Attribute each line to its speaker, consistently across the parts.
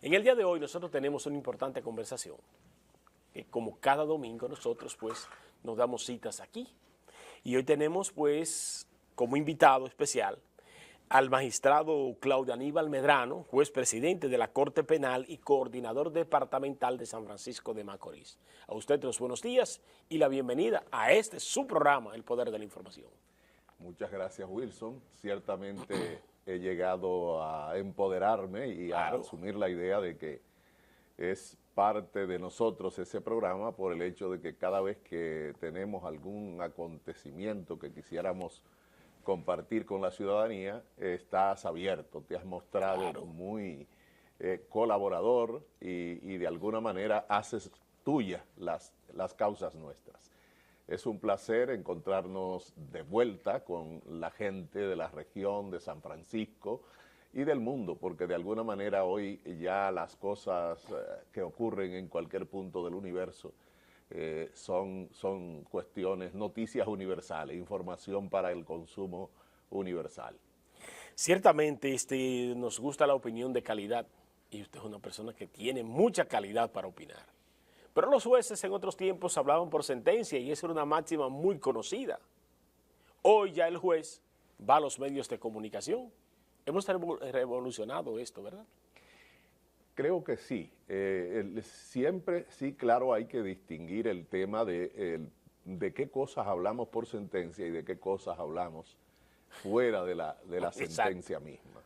Speaker 1: En el día de hoy nosotros tenemos una importante conversación, que como cada domingo nosotros pues nos damos citas aquí. Y hoy tenemos pues como invitado especial al magistrado Claudio Aníbal Medrano, juez presidente de la Corte Penal y coordinador departamental de San Francisco de Macorís. A usted los buenos días y la bienvenida a este su programa, El Poder de la Información.
Speaker 2: Muchas gracias, Wilson. Ciertamente he llegado a empoderarme y a asumir la idea de que es parte de nosotros ese programa por el hecho de que cada vez que tenemos algún acontecimiento que quisiéramos compartir con la ciudadanía, estás abierto, te has mostrado muy colaborador y de alguna manera haces tuyas las causas nuestras. Es un placer encontrarnos de vuelta con la gente de la región de San Francisco y del mundo, porque de alguna manera hoy ya las cosas que ocurren en cualquier punto del universo son cuestiones, noticias universales, información para el consumo universal.
Speaker 1: Ciertamente nos gusta la opinión de calidad y usted es una persona que tiene mucha calidad para opinar. Pero los jueces en otros tiempos hablaban por sentencia y esa era una máxima muy conocida. Hoy ya el juez va a los medios de comunicación. Hemos revolucionado esto, ¿verdad?
Speaker 2: Creo que sí. Siempre, sí, claro, hay que distinguir el tema de qué cosas hablamos por sentencia y de qué cosas hablamos fuera de la sentencia misma.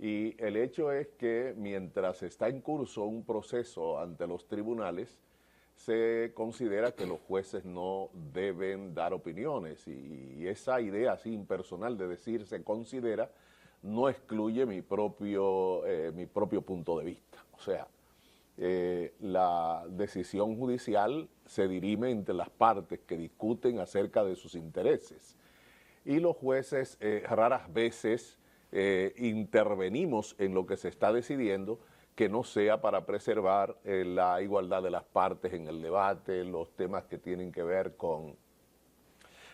Speaker 2: Y el hecho es que mientras está en curso un proceso ante los tribunales, se considera que los jueces no deben dar opiniones y esa idea así impersonal de decir se considera no excluye mi propio punto de vista. O sea, la decisión judicial se dirime entre las partes que discuten acerca de sus intereses y los jueces raras veces intervenimos en lo que se está decidiendo que no sea para preservar la igualdad de las partes en el debate, los temas que tienen que ver con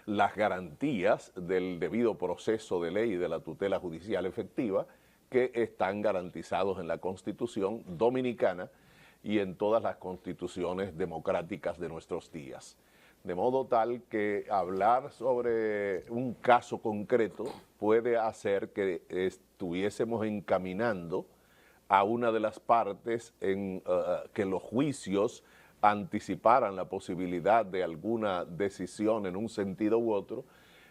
Speaker 2: las garantías del debido proceso de ley y de la tutela judicial efectiva que están garantizados en la Constitución Dominicana y en todas las constituciones democráticas de nuestros días. De modo tal que hablar sobre un caso concreto puede hacer que estuviésemos encaminando a una de las partes en que los juicios anticiparan la posibilidad de alguna decisión en un sentido u otro,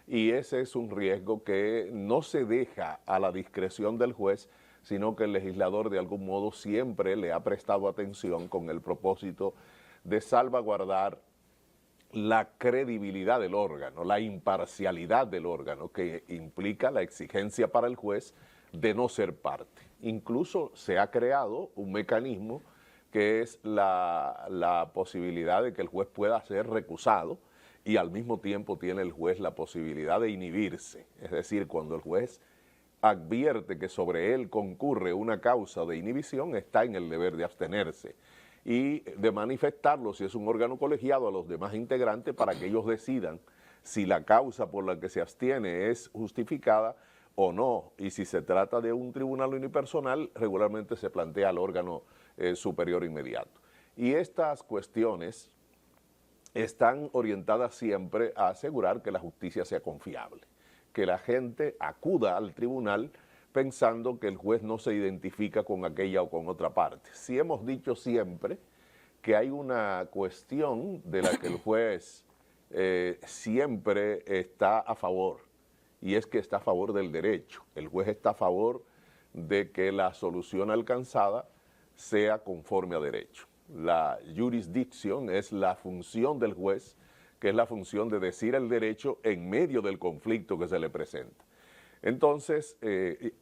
Speaker 2: y ese es un riesgo que no se deja a la discreción del juez, sino que el legislador de algún modo siempre le ha prestado atención con el propósito de salvaguardar la credibilidad del órgano, la imparcialidad del órgano, que implica la exigencia para el juez de no ser parte. Incluso se ha creado un mecanismo que es la posibilidad de que el juez pueda ser recusado y al mismo tiempo tiene el juez la posibilidad de inhibirse. Es decir, cuando el juez advierte que sobre él concurre una causa de inhibición, está en el deber de abstenerse y de manifestarlo, si es un órgano colegiado, a los demás integrantes para que ellos decidan si la causa por la que se abstiene es justificada o no, y si se trata de un tribunal unipersonal, regularmente se plantea al órgano superior inmediato. Y estas cuestiones están orientadas siempre a asegurar que la justicia sea confiable, que la gente acuda al tribunal pensando que el juez no se identifica con aquella o con otra parte. Sí hemos dicho siempre que hay una cuestión de la que el juez siempre está a favor, y es que está a favor del derecho. El juez está a favor de que la solución alcanzada sea conforme a derecho. La jurisdicción es la función del juez, que es la función de decir el derecho en medio del conflicto que se le presenta. Entonces,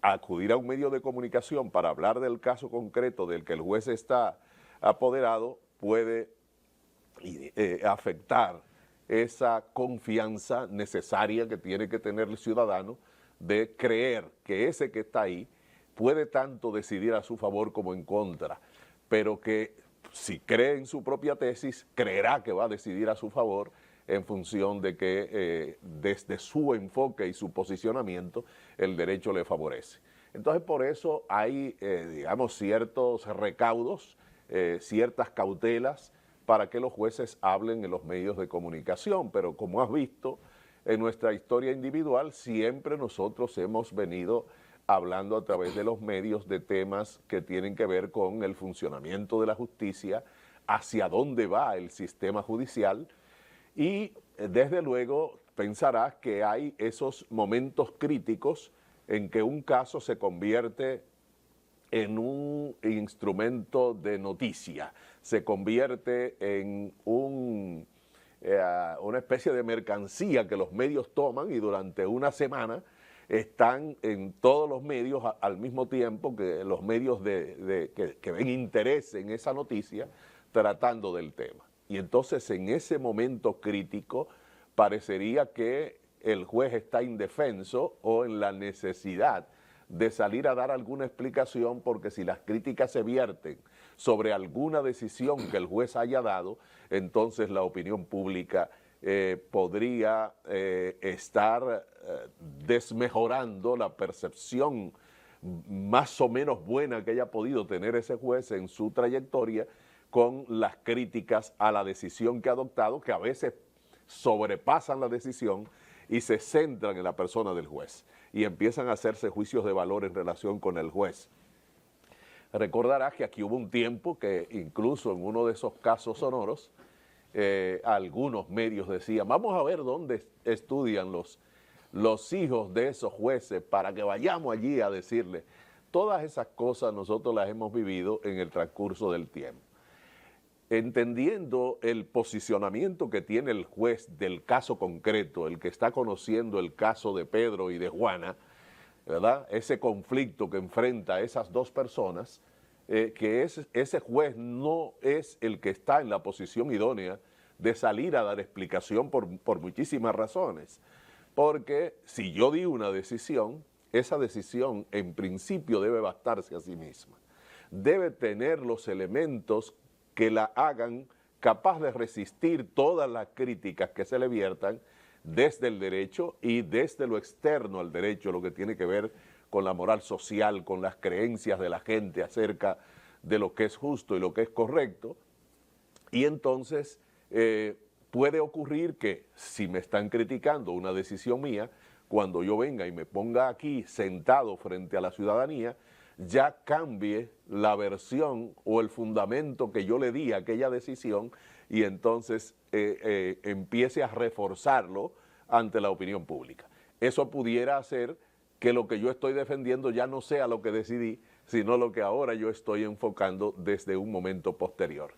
Speaker 2: acudir a un medio de comunicación para hablar del caso concreto del que el juez está apoderado puede afectar esa confianza necesaria que tiene que tener el ciudadano de creer que ese que está ahí puede tanto decidir a su favor como en contra, pero que si cree en su propia tesis, creerá que va a decidir a su favor en función de que desde su enfoque y su posicionamiento el derecho le favorece. Entonces, por eso hay, digamos, ciertos recaudos, ciertas cautelas para que los jueces hablen en los medios de comunicación. Pero como has visto, en nuestra historia individual siempre nosotros hemos venido hablando a través de los medios de temas que tienen que ver con el funcionamiento de la justicia, hacia dónde va el sistema judicial, y desde luego pensarás que hay esos momentos críticos en que un caso se convierte en un instrumento de noticia, se convierte en una especie de mercancía que los medios toman y durante una semana están en todos los medios al mismo tiempo que los medios que ven interés en esa noticia tratando del tema. Y entonces en ese momento crítico parecería que el juez está indefenso o en la necesidad de salir a dar alguna explicación, porque si las críticas se vierten sobre alguna decisión que el juez haya dado, entonces la opinión pública podría estar desmejorando la percepción más o menos buena que haya podido tener ese juez en su trayectoria con las críticas a la decisión que ha adoptado, que a veces sobrepasan la decisión y se centran en la persona del juez y empiezan a hacerse juicios de valor en relación con el juez. Recordarás que aquí hubo un tiempo que incluso en uno de esos casos sonoros, algunos medios decían, vamos a ver dónde estudian los hijos de esos jueces para que vayamos allí a decirles. Todas esas cosas nosotros las hemos vivido en el transcurso del tiempo. Entendiendo el posicionamiento que tiene el juez del caso concreto, el que está conociendo el caso de Pedro y de Juana, ¿verdad? Ese conflicto que enfrenta a esas dos personas, que ese juez no es el que está en la posición idónea de salir a dar explicación por muchísimas razones. Porque si yo di una decisión, esa decisión en principio debe bastarse a sí misma. Debe tener los elementos que la hagan capaz de resistir todas las críticas que se le viertan desde el derecho y desde lo externo al derecho, lo que tiene que ver con la moral social, con las creencias de la gente acerca de lo que es justo y lo que es correcto. Y entonces puede ocurrir que si me están criticando una decisión mía, cuando yo venga y me ponga aquí sentado frente a la ciudadanía, ya cambie la versión o el fundamento que yo le di a aquella decisión y entonces empiece a reforzarlo ante la opinión pública. Eso pudiera hacer que lo que yo estoy defendiendo ya no sea lo que decidí, sino lo que ahora yo estoy enfocando desde un momento posterior.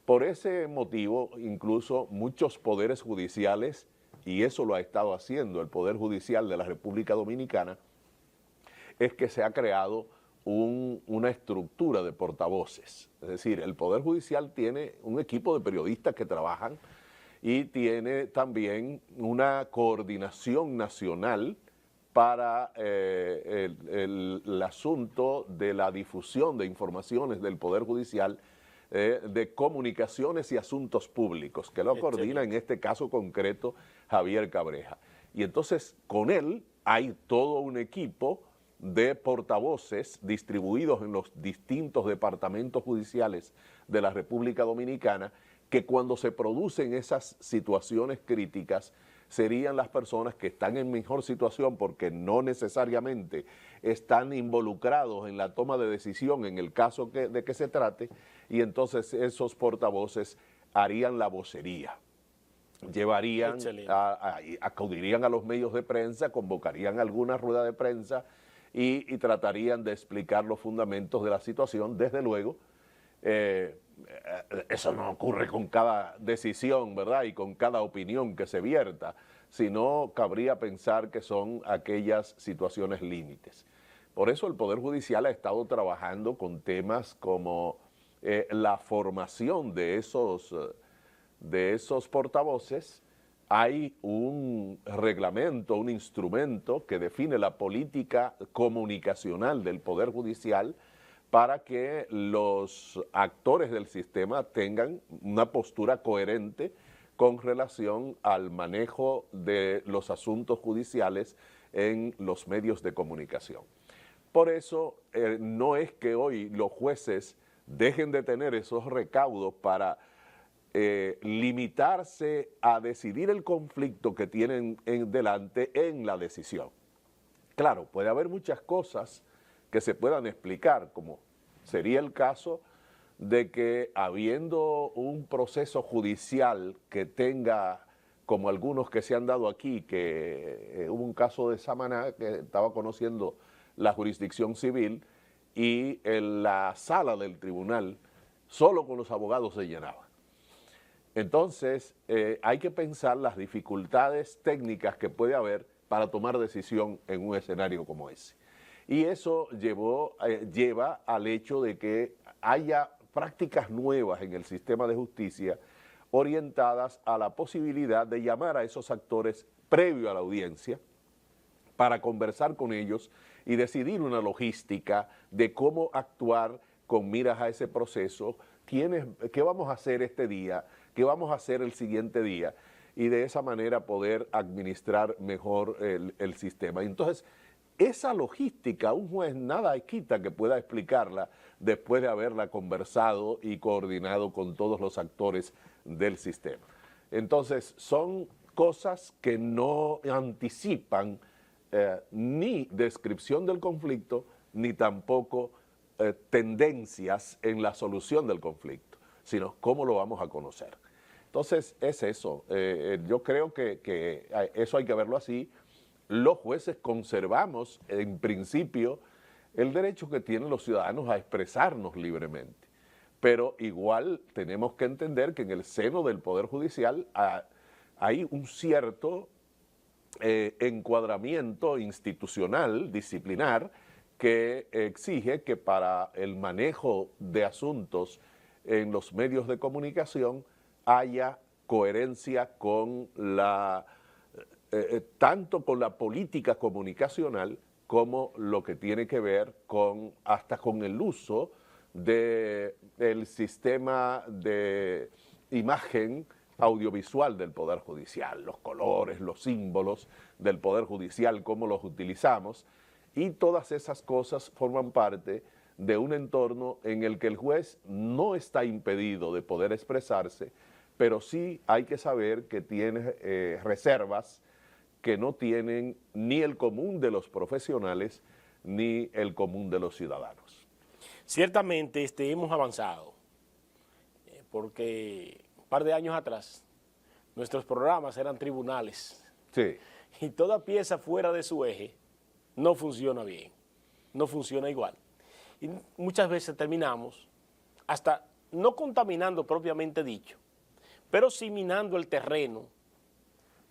Speaker 2: Por ese motivo, incluso muchos poderes judiciales, y eso lo ha estado haciendo el Poder Judicial de la República Dominicana, es que se ha creado una estructura de portavoces. Es decir, el Poder Judicial tiene un equipo de periodistas que trabajan y tiene también una coordinación nacional para el asunto de la difusión de informaciones del Poder Judicial, de comunicaciones y asuntos públicos, que lo coordina en este caso concreto Javier Cabreja. Y entonces con él hay todo un equipo de portavoces distribuidos en los distintos departamentos judiciales de la República Dominicana, que cuando se producen esas situaciones críticas serían las personas que están en mejor situación porque no necesariamente están involucrados en la toma de decisión en el caso de que se trate, y entonces esos portavoces harían la vocería. Llevarían, acudirían a los medios de prensa, convocarían alguna rueda de prensa y tratarían de explicar los fundamentos de la situación. Desde luego, eso no ocurre con cada decisión, ¿verdad? Y con cada opinión que se vierta, sino cabría pensar que son aquellas situaciones límites. Por eso el Poder Judicial ha estado trabajando con temas como la formación de esos portavoces. Hay un reglamento, un instrumento que define la política comunicacional del Poder Judicial para que los actores del sistema tengan una postura coherente con relación al manejo de los asuntos judiciales en los medios de comunicación. Por eso no es que hoy los jueces dejen de tener esos recaudos para limitarse a decidir el conflicto que tienen en delante en la decisión. Claro, puede haber muchas cosas que se puedan explicar, como sería el caso de que habiendo un proceso judicial que tenga, como algunos que se han dado aquí, que hubo un caso de Samaná que estaba conociendo la jurisdicción civil y en la sala del tribunal solo con los abogados se llenaba. Entonces, hay que pensar las dificultades técnicas que puede haber para tomar decisión en un escenario como ese. Y eso lleva al hecho de que haya prácticas nuevas en el sistema de justicia orientadas a la posibilidad de llamar a esos actores previo a la audiencia para conversar con ellos y decidir una logística de cómo actuar con miras a ese proceso, qué vamos a hacer este día, qué vamos a hacer el siguiente día, y de esa manera poder administrar mejor el sistema. Entonces, esa logística, un juez nada quita que pueda explicarla después de haberla conversado y coordinado con todos los actores del sistema. Entonces, son cosas que no anticipan ni descripción del conflicto, ni tampoco tendencias en la solución del conflicto, sino cómo lo vamos a conocer. Entonces, es eso. Yo creo que eso hay que verlo así. Los jueces conservamos, en principio, el derecho que tienen los ciudadanos a expresarnos libremente. Pero igual tenemos que entender que en el seno del Poder Judicial hay un cierto encuadramiento institucional, disciplinar, que exige que para el manejo de asuntos en los medios de comunicación haya coherencia con tanto con la política comunicacional como lo que tiene que ver hasta con el uso del sistema de imagen audiovisual del Poder Judicial, los colores, los símbolos del Poder Judicial, cómo los utilizamos, y todas esas cosas forman parte de un entorno en el que el juez no está impedido de poder expresarse, pero sí hay que saber que tiene reservas que no tienen ni el común de los profesionales ni el común de los ciudadanos.
Speaker 1: Ciertamente hemos avanzado, porque un par de años atrás nuestros programas eran tribunales.
Speaker 2: Sí.
Speaker 1: Y toda pieza fuera de su eje no funciona bien, no funciona igual. Y muchas veces terminamos hasta no contaminando propiamente dicho, pero sí minando el terreno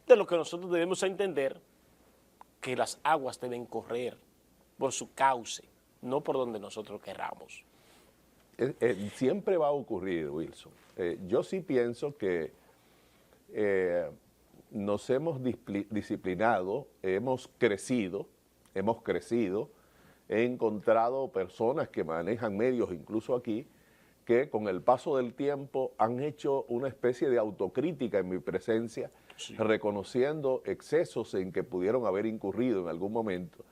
Speaker 1: de lo que nosotros debemos entender que las aguas deben correr por su cauce, no por donde nosotros querramos.
Speaker 2: Siempre va a ocurrir, Wilson. Yo sí pienso que nos hemos disciplinado, hemos crecido, he encontrado personas que manejan medios, incluso aquí, que con el paso del tiempo han hecho una especie de autocrítica en mi presencia, sí, reconociendo excesos en que pudieron haber incurrido en algún momento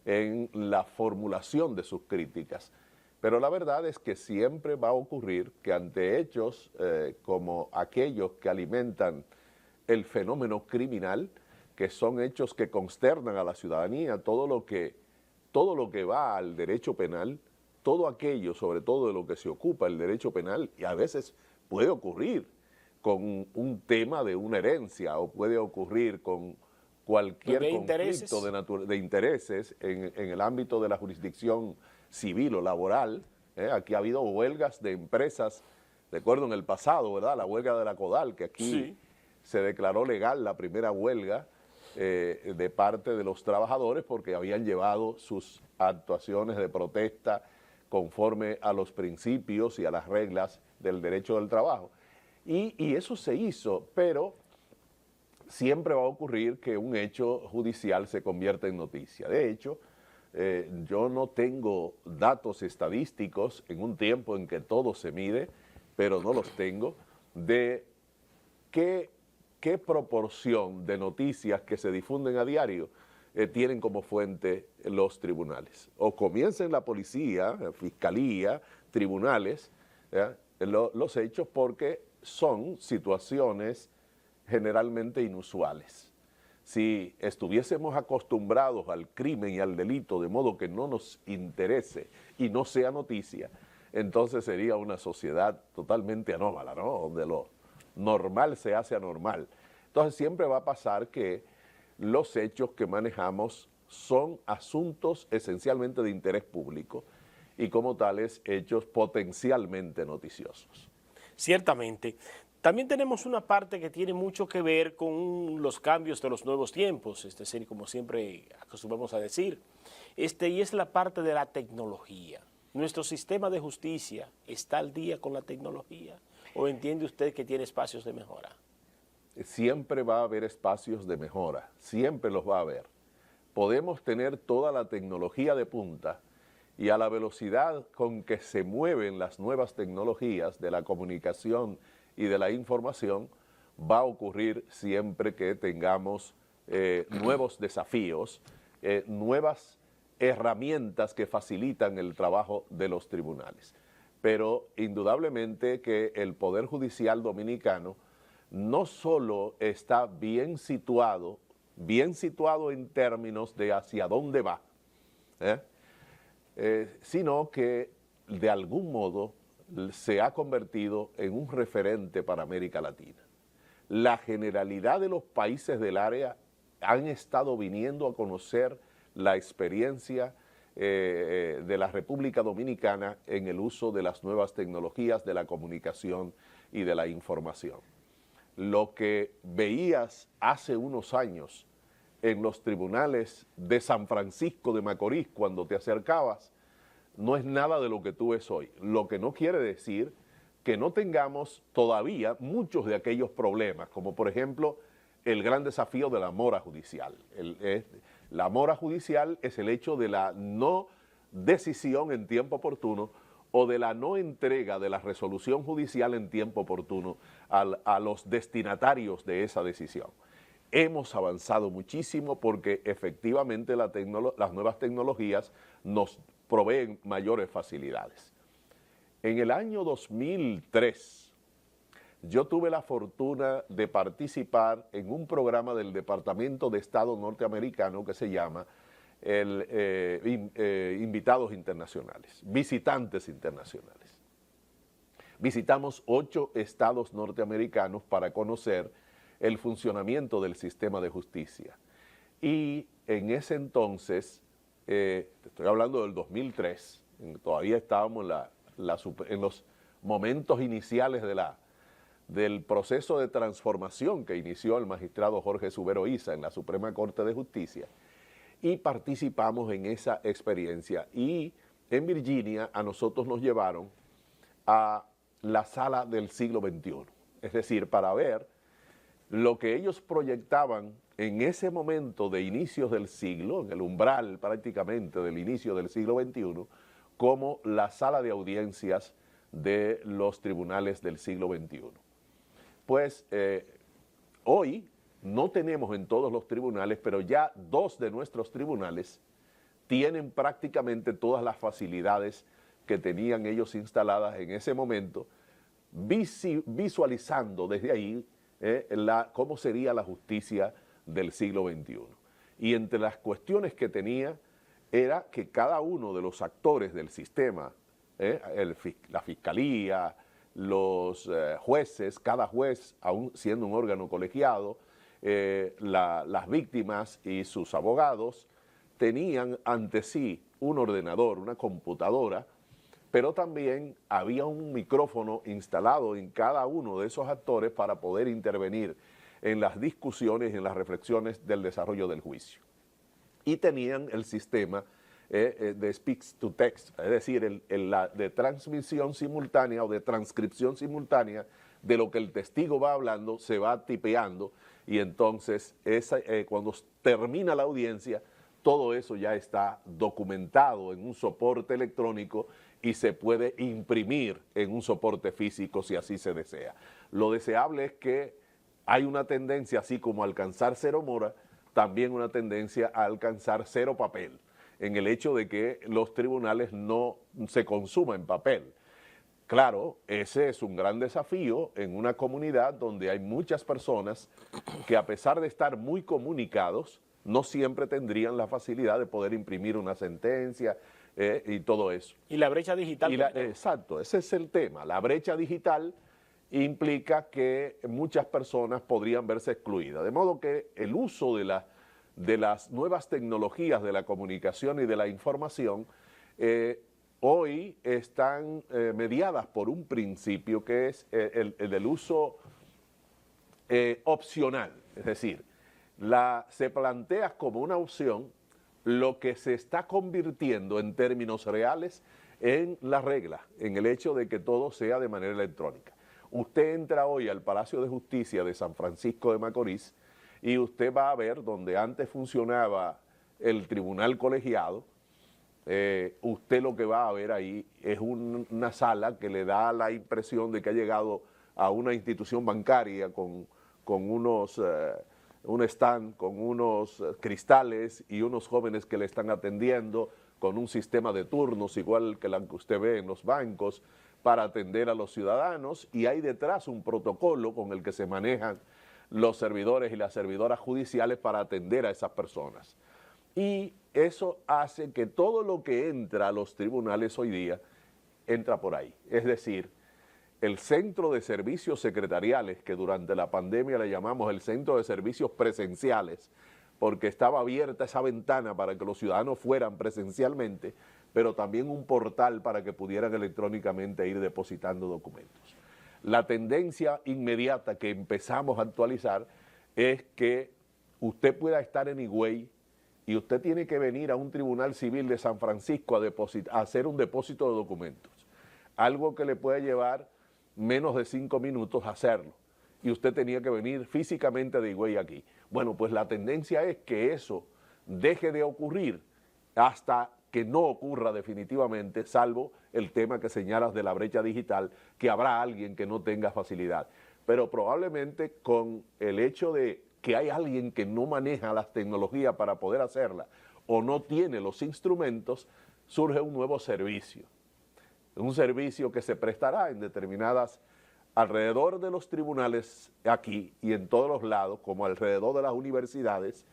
Speaker 2: en la formulación de sus críticas. Pero la verdad es que siempre va a ocurrir que ante hechos como aquellos que alimentan el fenómeno criminal, que son hechos que consternan a la ciudadanía, todo lo que va al derecho penal, todo aquello, sobre todo de lo que se ocupa el derecho penal, y a veces puede ocurrir con un tema de una herencia o puede ocurrir con cualquier conflicto de intereses en el ámbito de la jurisdicción civil o laboral. Aquí ha habido huelgas de empresas, recuerdo en el pasado, ¿verdad? La huelga de la CODAL, que aquí sí se declaró legal la primera huelga de parte de los trabajadores porque habían llevado sus actuaciones de protesta conforme a los principios y a las reglas del derecho del trabajo. Y eso se hizo, pero siempre va a ocurrir que un hecho judicial se convierta en noticia. De hecho, yo no tengo datos estadísticos en un tiempo en que todo se mide, pero no los tengo, de qué proporción de noticias que se difunden a diario tienen como fuente los tribunales. O comienza en la policía, fiscalía, tribunales, los hechos, porque son situaciones generalmente inusuales. Si estuviésemos acostumbrados al crimen y al delito de modo que no nos interese y no sea noticia, entonces sería una sociedad totalmente anómala, ¿no? Donde lo normal se hace anormal. Entonces siempre va a pasar que los hechos que manejamos son asuntos esencialmente de interés público y como tales hechos potencialmente noticiosos.
Speaker 1: Ciertamente. También tenemos una parte que tiene mucho que ver con los cambios de los nuevos tiempos, es decir, como siempre acostumbramos a decir, y es la parte de la tecnología. ¿Nuestro sistema de justicia está al día con la tecnología o entiende usted que tiene espacios de mejora?
Speaker 2: Siempre va a haber espacios de mejora, siempre los va a haber. Podemos tener toda la tecnología de punta y a la velocidad con que se mueven las nuevas tecnologías de la comunicación y de la información, va a ocurrir siempre que tengamos nuevos desafíos, nuevas herramientas que facilitan el trabajo de los tribunales. Pero indudablemente que el Poder Judicial Dominicano no solo está bien situado en términos de hacia dónde va, sino que de algún modo se ha convertido en un referente para América Latina. La generalidad de los países del área han estado viniendo a conocer la experiencia de la República Dominicana en el uso de las nuevas tecnologías de la comunicación y de la información. Lo que veías hace unos años en los tribunales de San Francisco de Macorís cuando te acercabas, no es nada de lo que tú ves hoy. Lo que no quiere decir que no tengamos todavía muchos de aquellos problemas, como por ejemplo el gran desafío de la mora judicial. La mora judicial es el hecho de la no decisión en tiempo oportuno o de la no entrega de la resolución judicial en tiempo oportuno a los destinatarios de esa decisión. Hemos avanzado muchísimo porque efectivamente las nuevas tecnologías nos proveen mayores facilidades. En el año 2003, yo tuve la fortuna de participar en un programa del Departamento de Estado norteamericano que se llama Invitados Internacionales, Visitantes Internacionales. Visitamos 8 estados norteamericanos para conocer el funcionamiento del sistema de justicia. Y en ese entonces, te estoy hablando del 2003, todavía estábamos en los momentos iniciales del proceso de transformación que inició el magistrado Jorge Subero Isa en la Suprema Corte de Justicia, y participamos en esa experiencia. Y en Virginia a nosotros nos llevaron a la sala del siglo XXI, es decir, para ver lo que ellos proyectaban en ese momento de inicios del siglo, en el umbral prácticamente del inicio del siglo XXI, como la sala de audiencias de los tribunales del siglo XXI. Pues hoy no tenemos en todos los tribunales, pero ya 2 de nuestros tribunales tienen prácticamente todas las facilidades que tenían ellos instaladas en ese momento, visualizando desde ahí cómo sería la justicia del siglo XXI. Y entre las cuestiones que tenía era que cada uno de los actores del sistema, la fiscalía, los jueces, cada juez, aún siendo un órgano colegiado, las víctimas y sus abogados, tenían ante sí un ordenador, una computadora, pero también había un micrófono instalado en cada uno de esos actores para poder intervenir en las discusiones y en las reflexiones del desarrollo del juicio. Y tenían el sistema de speech to text, es decir, de transmisión simultánea o de transcripción simultánea de lo que el testigo va hablando, se va tipeando, y entonces cuando termina la audiencia, todo eso ya está documentado en un soporte electrónico y se puede imprimir en un soporte físico si así se desea. Lo deseable es que hay una tendencia, así como a alcanzar cero mora, también una tendencia a alcanzar cero papel, en el hecho de que los tribunales no se consuman papel. Claro, ese es un gran desafío en una comunidad donde hay muchas personas que, a pesar de estar muy comunicados, no siempre tendrían la facilidad de poder imprimir una sentencia y todo eso.
Speaker 1: Y la brecha digital.
Speaker 2: Exacto, ese es el tema. La brecha digital implica que muchas personas podrían verse excluidas. De modo que el uso de las nuevas tecnologías de la comunicación y de la información hoy están mediadas por un principio que es el del uso opcional. Es decir, se plantea como una opción lo que se está convirtiendo en términos reales en la regla, en el hecho de que todo sea de manera electrónica. Usted entra hoy al Palacio de Justicia de San Francisco de Macorís y usted va a ver donde antes funcionaba el tribunal colegiado. Usted lo que va a ver ahí es una sala que le da la impresión de que ha llegado a una institución bancaria con un stand, con unos cristales y unos jóvenes que le están atendiendo, con un sistema de turnos igual que la que usted ve en los bancos para atender a los ciudadanos, y hay detrás un protocolo con el que se manejan los servidores y las servidoras judiciales para atender a esas personas. Y eso hace que todo lo que entra a los tribunales hoy día entra por ahí. Es decir, el centro de servicios secretariales, que durante la pandemia le llamamos el centro de servicios presenciales, porque estaba abierta esa ventana para que los ciudadanos fueran presencialmente, pero también un portal para que pudieran electrónicamente ir depositando documentos. La tendencia inmediata que empezamos a actualizar es que usted pueda estar en Higüey y usted tiene que venir a un tribunal civil de San Francisco a hacer un depósito de documentos, algo que le puede llevar menos de 5 minutos hacerlo, y usted tenía que venir físicamente de Higüey aquí. Bueno, pues la tendencia es que eso deje de ocurrir hasta que no ocurra definitivamente, salvo el tema que señalas de la brecha digital, que habrá alguien que no tenga facilidad. Pero probablemente con el hecho de que hay alguien que no maneja las tecnologías para poder hacerla o no tiene los instrumentos, surge un nuevo servicio. Un servicio que se prestará en determinadas, alrededor de los tribunales aquí y en todos los lados, como alrededor de las universidades.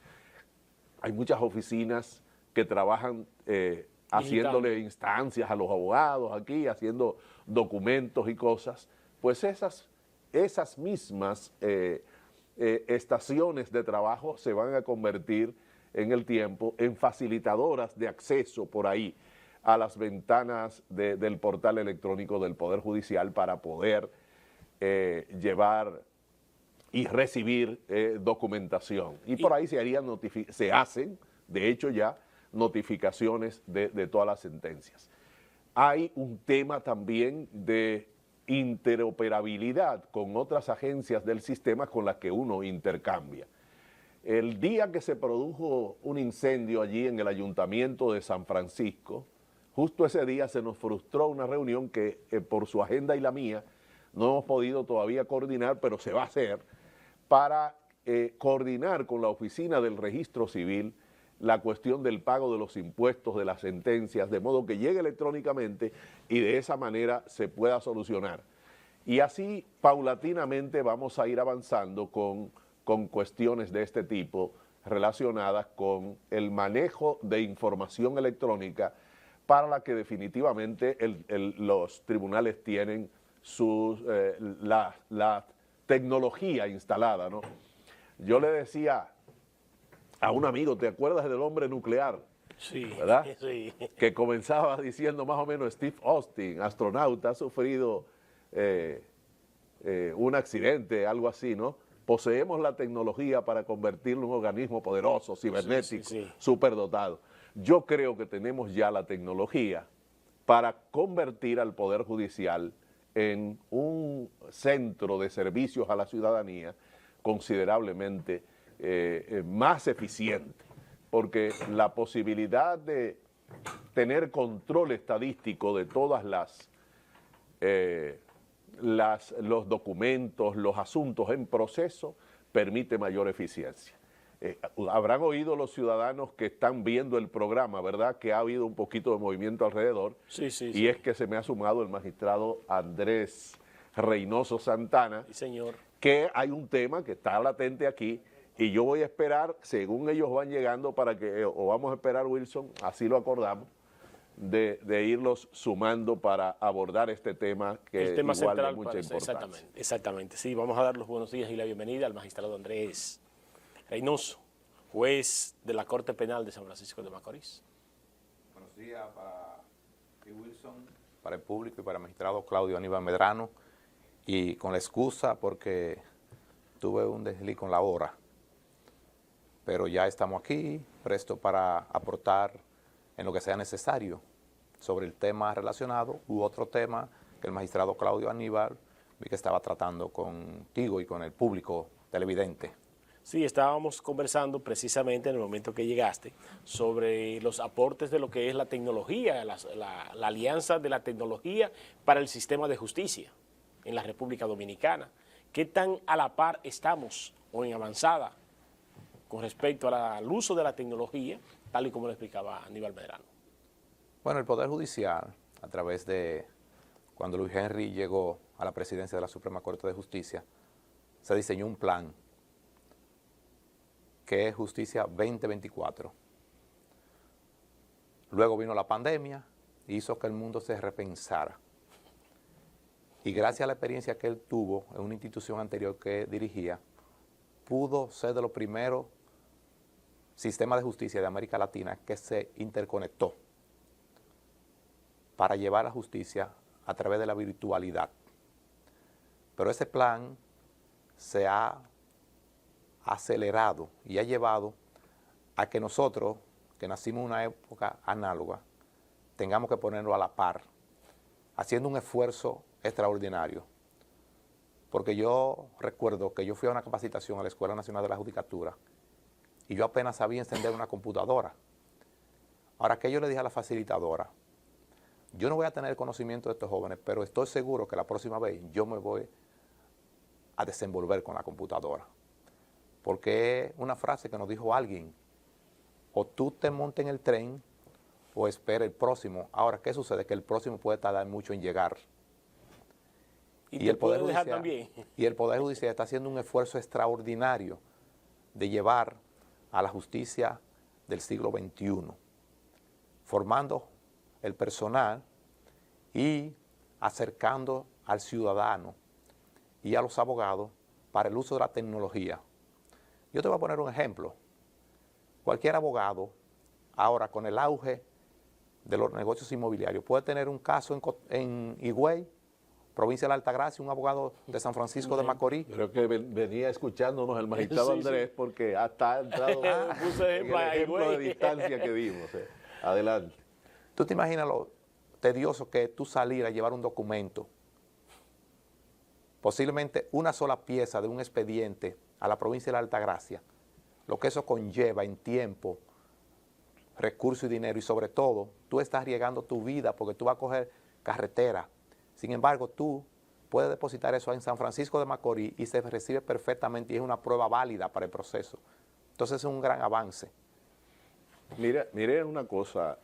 Speaker 2: Hay muchas oficinas que trabajan haciéndole instancias a los abogados aquí, haciendo documentos y cosas. Pues esas mismas estaciones de trabajo se van a convertir en el tiempo en facilitadoras de acceso por ahí a las ventanas del portal electrónico del Poder Judicial para poder llevar y recibir documentación. Y por ahí se hacen, de hecho ya, notificaciones de todas las sentencias. Hay un tema también de interoperabilidad con otras agencias del sistema con las que uno intercambia. El día que se produjo un incendio allí en el Ayuntamiento de San Francisco, justo ese día se nos frustró una reunión que por su agenda y la mía no hemos podido todavía coordinar, pero se va a hacer, para coordinar con la Oficina del Registro Civil la cuestión del pago de los impuestos, de las sentencias, de modo que llegue electrónicamente y de esa manera se pueda solucionar. Y así, paulatinamente, vamos a ir avanzando con cuestiones de este tipo relacionadas con el manejo de información electrónica para la que definitivamente los tribunales tienen la tecnología instalada, ¿no? Yo le decía a un amigo, ¿te acuerdas del hombre nuclear?
Speaker 1: Sí,
Speaker 2: ¿verdad?
Speaker 1: Sí.
Speaker 2: Que comenzaba diciendo más o menos: Steve Austin, astronauta, ha sufrido un accidente, algo así, ¿no? Poseemos la tecnología para convertirlo en un organismo poderoso, cibernético, superdotado. Yo creo que tenemos ya la tecnología para convertir al Poder Judicial en un centro de servicios a la ciudadanía considerablemente más eficiente, porque la posibilidad de tener control estadístico de todas los documentos, los asuntos en proceso, permite mayor eficiencia. Habrán oído los ciudadanos que están viendo el programa, ¿verdad?, que ha habido un poquito de movimiento alrededor.
Speaker 1: Sí, sí,
Speaker 2: y
Speaker 1: sí.
Speaker 2: es que se me ha sumado el magistrado Andrés Reynoso Santana,
Speaker 1: Sí, señor.
Speaker 2: que hay un tema que está latente aquí, y yo voy a esperar, según ellos van llegando, para que, o vamos a esperar, Wilson, así lo acordamos, de irlos sumando para abordar este tema que
Speaker 1: El tema
Speaker 2: igual de
Speaker 1: central,
Speaker 2: mucha importancia.
Speaker 1: exactamente, exactamente. Sí, vamos a dar los buenos días y la bienvenida al magistrado Andrés Reynoso, juez de la Corte Penal de San Francisco de Macorís.
Speaker 3: Buenos días para ti, Wilson, para el público y para el magistrado Claudio Aníbal Medrano, y con la excusa porque tuve un desliz con la hora, pero ya estamos aquí, presto para aportar en lo que sea necesario sobre el tema relacionado u otro tema que el magistrado Claudio Aníbal vi que estaba tratando contigo y con el público televidente.
Speaker 1: Sí, estábamos conversando precisamente en el momento que llegaste sobre los aportes de lo que es la tecnología, la alianza de la tecnología para el sistema de justicia en la República Dominicana. ¿Qué tan a la par estamos o en avanzada con respecto al uso de la tecnología, tal y como lo explicaba Aníbal Medrano?
Speaker 3: Bueno, el Poder Judicial, a través de cuando Luis Henry llegó a la presidencia de la Suprema Corte de Justicia, se diseñó un plan que es Justicia 2024. Luego vino la pandemia y hizo que el mundo se repensara. Y gracias a la experiencia que él tuvo en una institución anterior que dirigía, pudo ser de los primeros sistemas de justicia de América Latina que se interconectó para llevar la justicia a través de la virtualidad. Pero ese plan se ha acelerado y ha llevado a que nosotros, que nacimos en una época análoga, tengamos que ponerlo a la par, haciendo un esfuerzo extraordinario. Porque yo recuerdo que yo fui a una capacitación a la Escuela Nacional de la Judicatura y yo apenas sabía encender una computadora. Ahora, que yo le dije a la facilitadora, yo no voy a tener el conocimiento de estos jóvenes, pero estoy seguro que la próxima vez yo me voy a desenvolver con la computadora. Porque es una frase que nos dijo alguien: o tú te montas en el tren o espera el próximo. Ahora, ¿qué sucede? Que el próximo puede tardar mucho en llegar.
Speaker 1: Y el Poder Judicial también.
Speaker 3: Y el Poder Judicial está haciendo un esfuerzo extraordinario de llevar a la justicia del siglo XXI, formando el personal y acercando al ciudadano y a los abogados para el uso de la tecnología. Yo te voy a poner un ejemplo. Cualquier abogado, ahora con el auge de los negocios inmobiliarios, puede tener un caso en Higüey, provincia de la Altagracia, un abogado de San Francisco de Macorís.
Speaker 2: Creo que venía escuchándonos el magistrado
Speaker 1: Sí,
Speaker 2: Andrés,
Speaker 1: sí.
Speaker 2: porque hasta ha entrado en el ejemplo de distancia que dimos. Adelante.
Speaker 3: ¿Tú te imaginas lo tedioso que es tú salir a llevar un documento, posiblemente una sola pieza de un expediente a la provincia de la Altagracia, lo que eso conlleva en tiempo, recursos y dinero, y sobre todo, tú estás arriesgando tu vida porque tú vas a coger carretera? Sin embargo, tú puedes depositar eso en San Francisco de Macorís y se recibe perfectamente y es una prueba válida para el proceso. Entonces es un gran avance.
Speaker 2: Mire una cosa,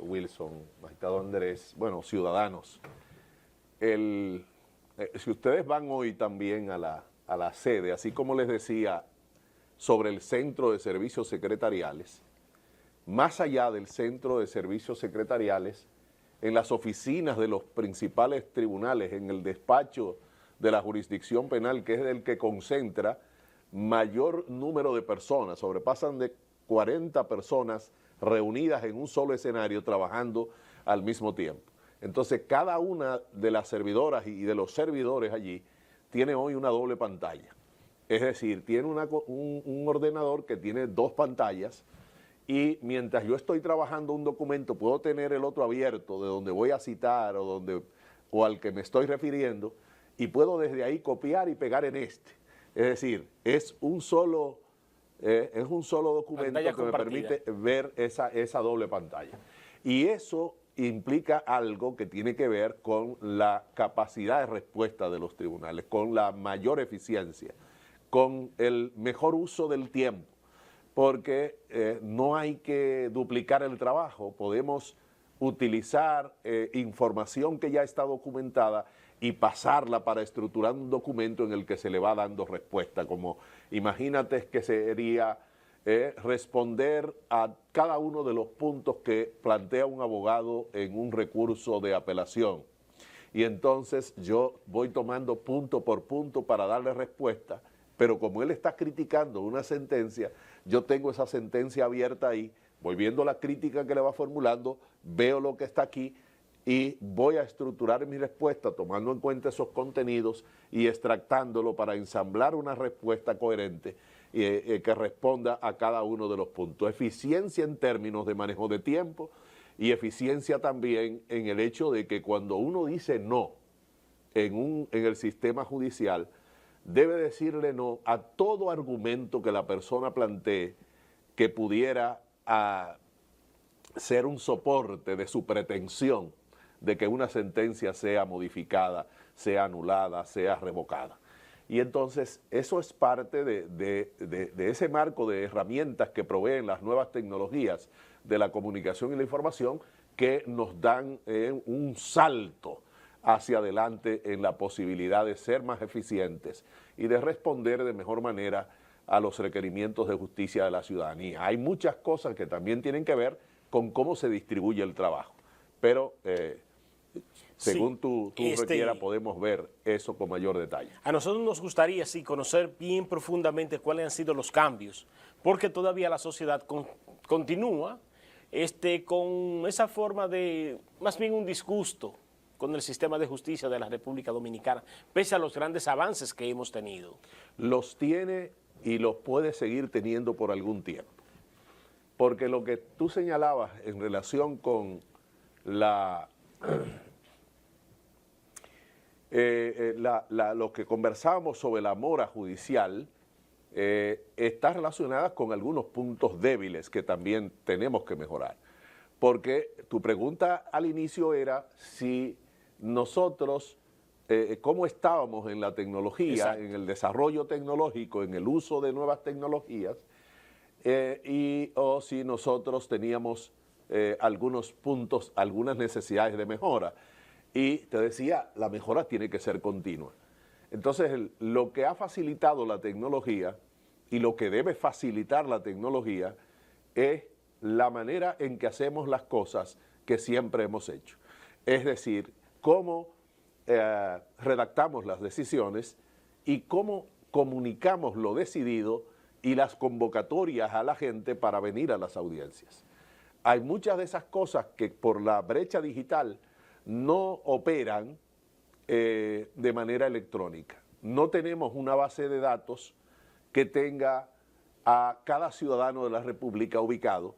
Speaker 2: Wilson, magistrado Andrés, bueno, ciudadanos. Si ustedes van hoy también a la sede, así como les decía sobre el Centro de Servicios Secretariales, más allá del Centro de Servicios Secretariales, en las oficinas de los principales tribunales, en el despacho de la jurisdicción penal, que es el que concentra mayor número de personas, sobrepasan de 40 personas reunidas en un solo escenario trabajando al mismo tiempo. Entonces, cada una de las servidoras y de los servidores allí tiene hoy una doble pantalla. Es decir, tiene un ordenador que tiene dos pantallas, y mientras yo estoy trabajando un documento puedo tener el otro abierto de donde voy a citar o al que me estoy refiriendo, y puedo desde ahí copiar y pegar en este. Es decir, es un solo documento
Speaker 1: Pantalla
Speaker 2: que me
Speaker 1: compartida.
Speaker 2: permite ver esa doble pantalla. Y eso implica algo que tiene que ver con la capacidad de respuesta de los tribunales, con la mayor eficiencia, con el mejor uso del tiempo. porque no hay que duplicar el trabajo, podemos utilizar información que ya está documentada y pasarla para estructurar un documento en el que se le va dando respuesta, como imagínate que sería responder a cada uno de los puntos que plantea un abogado en un recurso de apelación. Y entonces yo voy tomando punto por punto para darle respuesta, pero como él está criticando una sentencia, yo tengo esa sentencia abierta ahí, voy viendo la crítica que le va formulando, veo lo que está aquí y voy a estructurar mi respuesta tomando en cuenta esos contenidos y extractándolo para ensamblar una respuesta coherente que responda a cada uno de los puntos. Eficiencia en términos de manejo de tiempo y eficiencia también en el hecho de que cuando uno dice no en el sistema judicial, debe decirle no a todo argumento que la persona plantee que pudiera ser un soporte de su pretensión de que una sentencia sea modificada, sea anulada, sea revocada. Y entonces eso es parte de ese marco de herramientas que proveen las nuevas tecnologías de la comunicación y la información que nos dan un salto hacia adelante en la posibilidad de ser más eficientes y de responder de mejor manera a los requerimientos de justicia de la ciudadanía. Hay muchas cosas que también tienen que ver con cómo se distribuye el trabajo, pero según tú requieras podemos ver eso con mayor detalle.
Speaker 1: A nosotros nos gustaría sí conocer bien profundamente cuáles han sido los cambios, porque todavía la sociedad continúa con esa forma de, más bien un disgusto con el sistema de justicia de la República Dominicana, pese a los grandes avances que hemos tenido.
Speaker 2: Los tiene y los puede seguir teniendo por algún tiempo. Porque lo que tú señalabas en relación con lo que conversábamos sobre la mora judicial, está relacionada con algunos puntos débiles que también tenemos que mejorar. Porque tu pregunta al inicio era si nosotros, cómo estábamos en la tecnología, exacto, en el desarrollo tecnológico, en el uso de nuevas tecnologías, o si nosotros teníamos algunos puntos, algunas necesidades de mejora. Y te decía, la mejora tiene que ser continua. Entonces, lo que ha facilitado la tecnología y lo que debe facilitar la tecnología es la manera en que hacemos las cosas que siempre hemos hecho. Es decir, cómo redactamos las decisiones y cómo comunicamos lo decidido y las convocatorias a la gente para venir a las audiencias. Hay muchas de esas cosas que por la brecha digital no operan de manera electrónica. No tenemos una base de datos que tenga a cada ciudadano de la República ubicado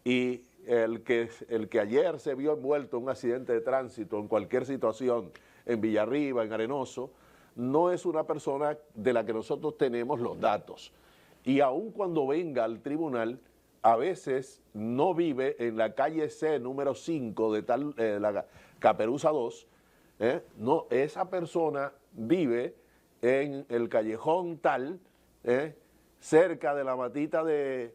Speaker 2: y el que ayer se vio envuelto en un accidente de tránsito, en cualquier situación, en Villarriba, en Arenoso, no es una persona de la que nosotros tenemos los datos. Y aun cuando venga al tribunal, a veces no vive en la calle C número 5 de la Caperuza 2, no, esa persona vive en el callejón tal, cerca de la matita de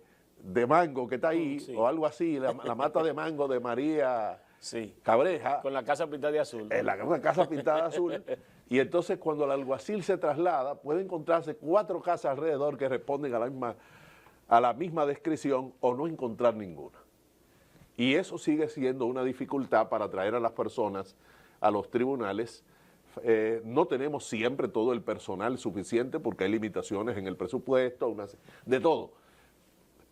Speaker 2: mango que está ahí, sí, o algo así, la mata de mango de María sí, Cabreja.
Speaker 1: Con la casa pintada de azul.
Speaker 2: La casa pintada de azul. Y entonces cuando el alguacil se traslada, puede encontrarse 4 casas alrededor que responden a la misma descripción o no encontrar ninguna. Y eso sigue siendo una dificultad para traer a las personas a los tribunales. No tenemos siempre todo el personal suficiente porque hay limitaciones en el presupuesto, de todo.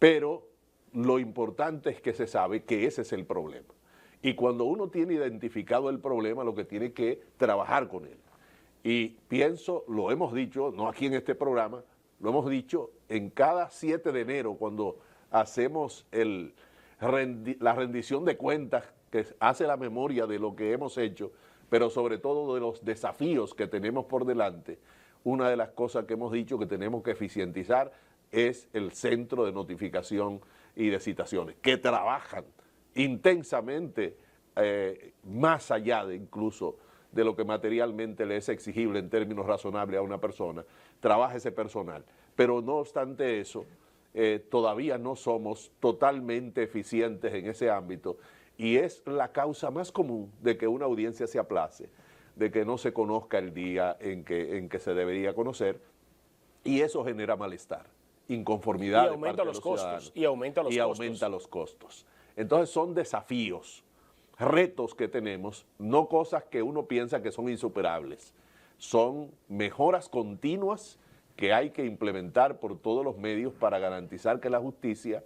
Speaker 2: Pero lo importante es que se sabe que ese es el problema. Y cuando uno tiene identificado el problema, lo que tiene que trabajar con él. Y pienso, lo hemos dicho, no aquí en este programa, lo hemos dicho en cada 7 de enero cuando hacemos la rendición de cuentas que hace la memoria de lo que hemos hecho, pero sobre todo de los desafíos que tenemos por delante. Una de las cosas que hemos dicho que tenemos que eficientizar es el centro de notificación y de citaciones, que trabajan intensamente más allá de incluso de lo que materialmente le es exigible en términos razonables a una persona, trabaja ese personal. Pero no obstante eso, todavía no somos totalmente eficientes en ese ámbito, y es la causa más común de que una audiencia se aplace, de que no se conozca el día en que se debería conocer, y eso genera malestar, inconformidad de parte de los ciudadanos.
Speaker 1: Y aumenta
Speaker 2: los costos. Entonces son desafíos, retos que tenemos, no cosas que uno piensa que son insuperables, son mejoras continuas que hay que implementar por todos los medios para garantizar que la justicia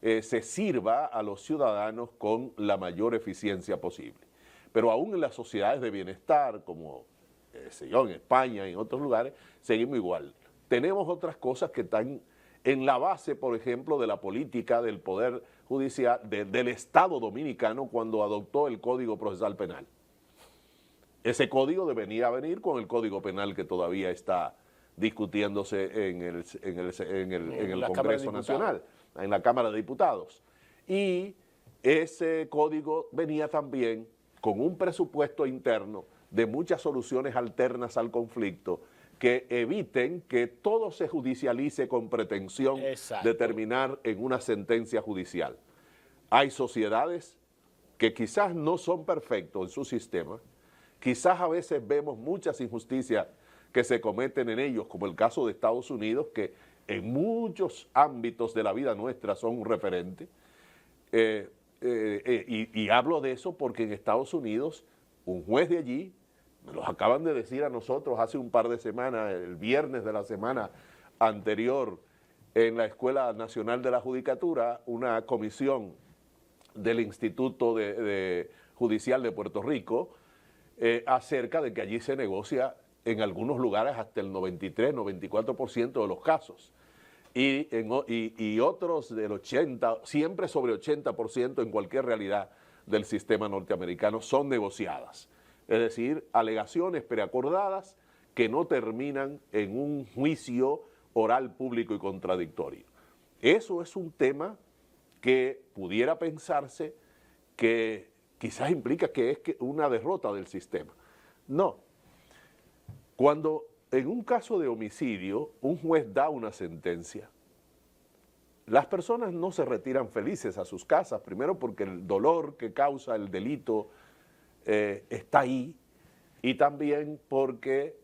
Speaker 2: se sirva a los ciudadanos con la mayor eficiencia posible. Pero aún en las sociedades de bienestar, como en España y en otros lugares, seguimos igual. Tenemos otras cosas que están en la base, por ejemplo, de la política del Poder Judicial, del Estado Dominicano cuando adoptó el Código Procesal Penal. Ese código debería venir con el Código Penal que todavía está discutiéndose en el Congreso Nacional, en la Cámara de Diputados. Y ese código venía también con un presupuesto interno de muchas soluciones alternas al conflicto que eviten que todo se judicialice con pretensión de terminar en una sentencia judicial. Hay sociedades que quizás no son perfectos en su sistema, quizás a veces vemos muchas injusticias que se cometen en ellos, como el caso de Estados Unidos, que en muchos ámbitos de la vida nuestra son un referente, y hablo de eso porque en Estados Unidos un juez de allí, me los acaban de decir a nosotros hace un par de semanas, el viernes de la semana anterior, en la Escuela Nacional de la Judicatura, una comisión del Instituto Judicial de Puerto Rico, acerca de que allí se negocia en algunos lugares hasta el 93-94% de los casos, y otros del 80%, siempre sobre 80% en cualquier realidad del sistema norteamericano son negociadas. Es decir, alegaciones preacordadas que no terminan en un juicio oral público y contradictorio. Eso es un tema que pudiera pensarse que quizás implica que es una derrota del sistema. No. Cuando en un caso de homicidio un juez da una sentencia, las personas no se retiran felices a sus casas, primero porque el dolor que causa el delito está ahí, y también porque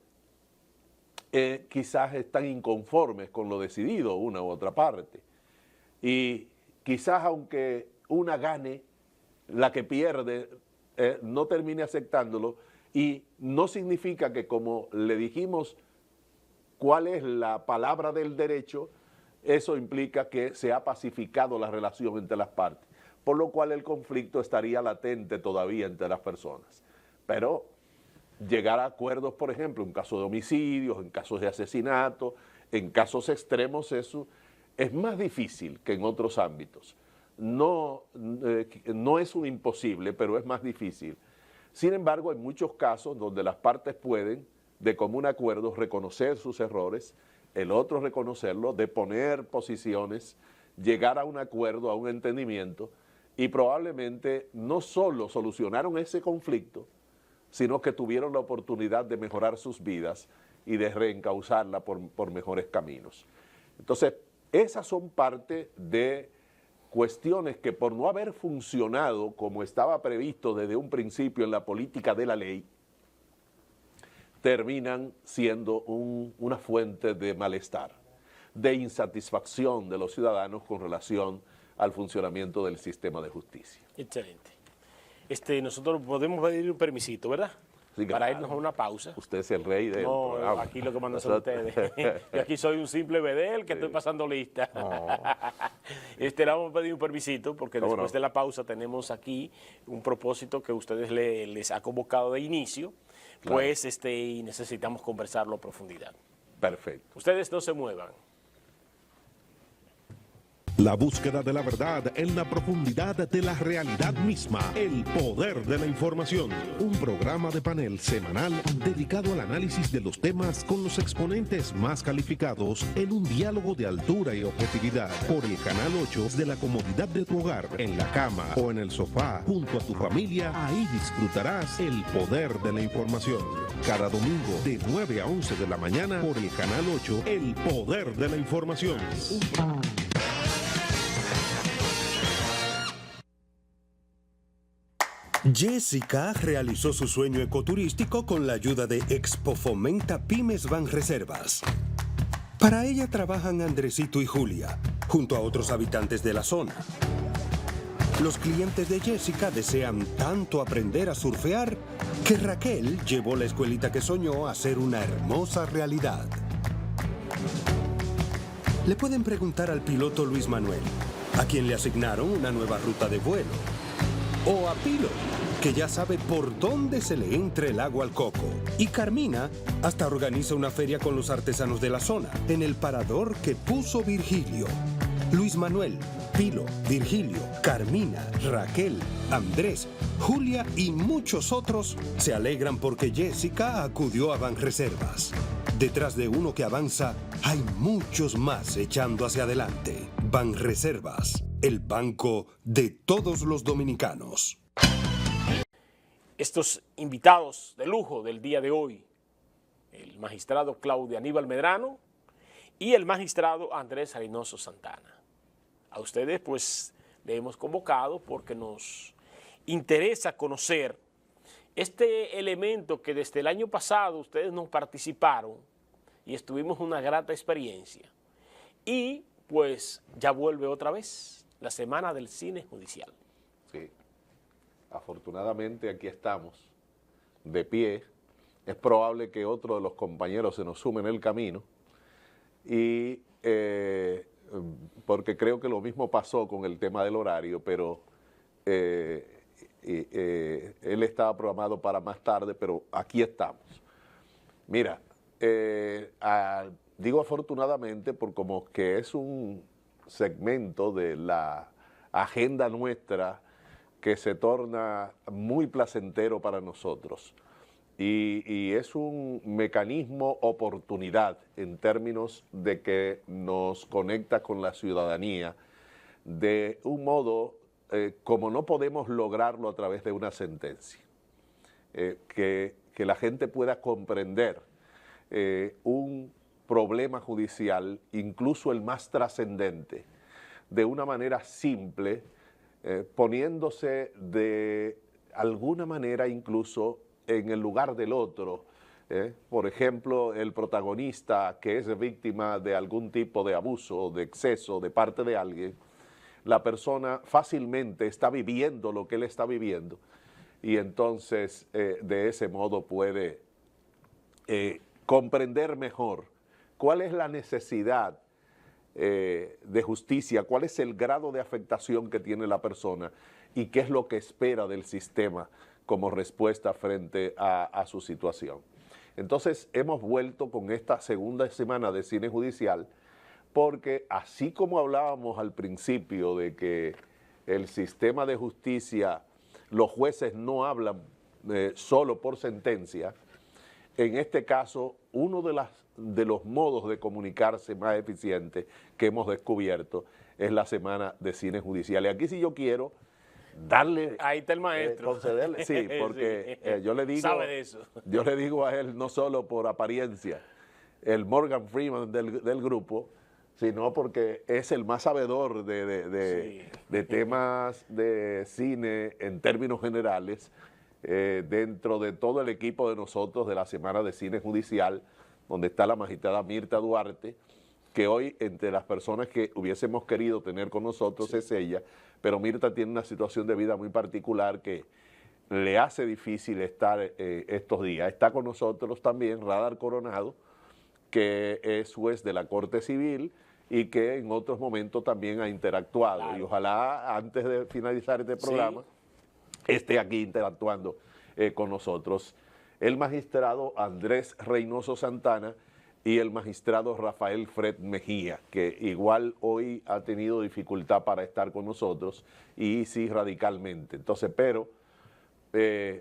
Speaker 2: quizás están inconformes con lo decidido una u otra parte. Y quizás aunque una gane, la que pierde no termine aceptándolo, y no significa que como le dijimos cuál es la palabra del derecho, eso implica que se ha pacificado la relación entre las partes, por lo cual el conflicto estaría latente todavía entre las personas. Pero llegar a acuerdos, por ejemplo, en casos de homicidios, en casos de asesinato, en casos extremos, eso es más difícil que en otros ámbitos. No es un imposible, pero es más difícil. Sin embargo, hay muchos casos donde las partes pueden, de común acuerdo, reconocer sus errores, el otro reconocerlo, de poner posiciones, llegar a un acuerdo, a un entendimiento, y probablemente no solo solucionaron ese conflicto, sino que tuvieron la oportunidad de mejorar sus vidas y de reencauzarla por mejores caminos. Entonces, esas son parte de cuestiones que por no haber funcionado como estaba previsto desde un principio en la política de la ley, terminan siendo una fuente de malestar, de insatisfacción de los ciudadanos con relación al funcionamiento del sistema de justicia.
Speaker 1: Excelente. Nosotros podemos pedir un permisito, ¿verdad?
Speaker 2: Sí,
Speaker 1: para
Speaker 2: claro.
Speaker 1: irnos a una pausa.
Speaker 2: Usted es el rey del programa.
Speaker 1: Aquí lo que mandan son ustedes. Yo aquí soy un simple bedel que estoy pasando lista.
Speaker 3: No.
Speaker 1: Le vamos a pedir un permisito porque después de la pausa tenemos aquí un propósito que ustedes les ha convocado de inicio,
Speaker 2: Claro.
Speaker 1: pues y necesitamos conversarlo a profundidad.
Speaker 2: Perfecto.
Speaker 1: Ustedes no se muevan.
Speaker 4: La búsqueda de la verdad en la profundidad de la realidad misma. El poder de la información. Un programa de panel semanal dedicado al análisis de los temas con los exponentes más calificados en un diálogo de altura y objetividad. Por el Canal 8 de la comodidad de tu hogar, en la cama o en el sofá, junto a tu familia. Ahí disfrutarás el poder de la información. Cada domingo de 9 a 11 de la mañana por el Canal 8, el poder de la información.
Speaker 5: Jessica realizó su sueño ecoturístico con la ayuda de Expo Fomenta Pymes Banreservas. Para ella trabajan Andresito y Julia, junto a otros habitantes de la zona. Los clientes de Jessica desean tanto aprender a surfear que Raquel llevó la escuelita que soñó a ser una hermosa realidad. Le pueden preguntar al piloto Luis Manuel, a quien le asignaron una nueva ruta de vuelo. O a Pilo, que ya sabe por dónde se le entra el agua al coco. Y Carmina hasta organiza una feria con los artesanos de la zona, en el parador que puso Virgilio. Luis Manuel, Pilo, Virgilio, Carmina, Raquel, Andrés, Julia y muchos otros se alegran porque Jessica acudió a Banreservas. Detrás de uno que avanza, hay muchos más echando hacia adelante. Banreservas, el banco de todos los dominicanos.
Speaker 1: Estos invitados de lujo del día de hoy, el magistrado Claudio Aníbal Medrano y el magistrado Andrés Reynoso Santana. A ustedes pues le hemos convocado porque nos interesa conocer este elemento que desde el año pasado ustedes nos participaron y estuvimos una grata experiencia. Y pues ya vuelve otra vez la Semana del Cine Judicial.
Speaker 2: Sí. Afortunadamente aquí estamos, de pie. Es probable que otro de los compañeros se nos sume en el camino y porque creo que lo mismo pasó con el tema del horario, pero él estaba programado para más tarde, pero aquí estamos. Mira, digo afortunadamente por como que es un segmento de la agenda nuestra que se torna muy placentero para nosotros y es un mecanismo oportunidad en términos de que nos conecta con la ciudadanía de un modo como no podemos lograrlo a través de una sentencia, que la gente pueda comprender un problema judicial, incluso el más trascendente, de una manera simple, poniéndose de alguna manera incluso en el lugar del otro. Por ejemplo, el protagonista que es víctima de algún tipo de abuso o de exceso de parte de alguien, la persona fácilmente está viviendo lo que él está viviendo y entonces de ese modo puede comprender mejor cuál es la necesidad de justicia, cuál es el grado de afectación que tiene la persona y qué es lo que espera del sistema como respuesta frente a su situación. Entonces hemos vuelto con esta segunda semana de cine judicial porque así como hablábamos al principio de que el sistema de justicia, los jueces no hablan solo por sentencia, en este caso uno de los modos de comunicarse más eficiente que hemos descubierto es la semana de cine judicial. Y aquí sí yo quiero darle...
Speaker 1: Ahí está el maestro.
Speaker 2: Concederle, sí, porque sí. Yo le digo...
Speaker 1: Sabe de eso.
Speaker 2: Yo le digo a él, no solo por apariencia, el Morgan Freeman del grupo, sino porque es el más sabedor de temas de cine en términos generales, dentro de todo el equipo de nosotros de la Semana de Cine Judicial, donde está la magistrada Mirta Duarte, que hoy entre las personas que hubiésemos querido tener con nosotros es ella, pero Mirta tiene una situación de vida muy particular que le hace difícil estar estos días. Está con nosotros también Radar Coronado, que es juez de la Corte Civil y que en otros momentos también ha interactuado. Claro. Y ojalá antes de finalizar este programa esté aquí interactuando con nosotros el magistrado Andrés Reynoso Santana y el magistrado Rafael Fred Mejía, que igual hoy ha tenido dificultad para estar con nosotros y sí radicalmente. Entonces, pero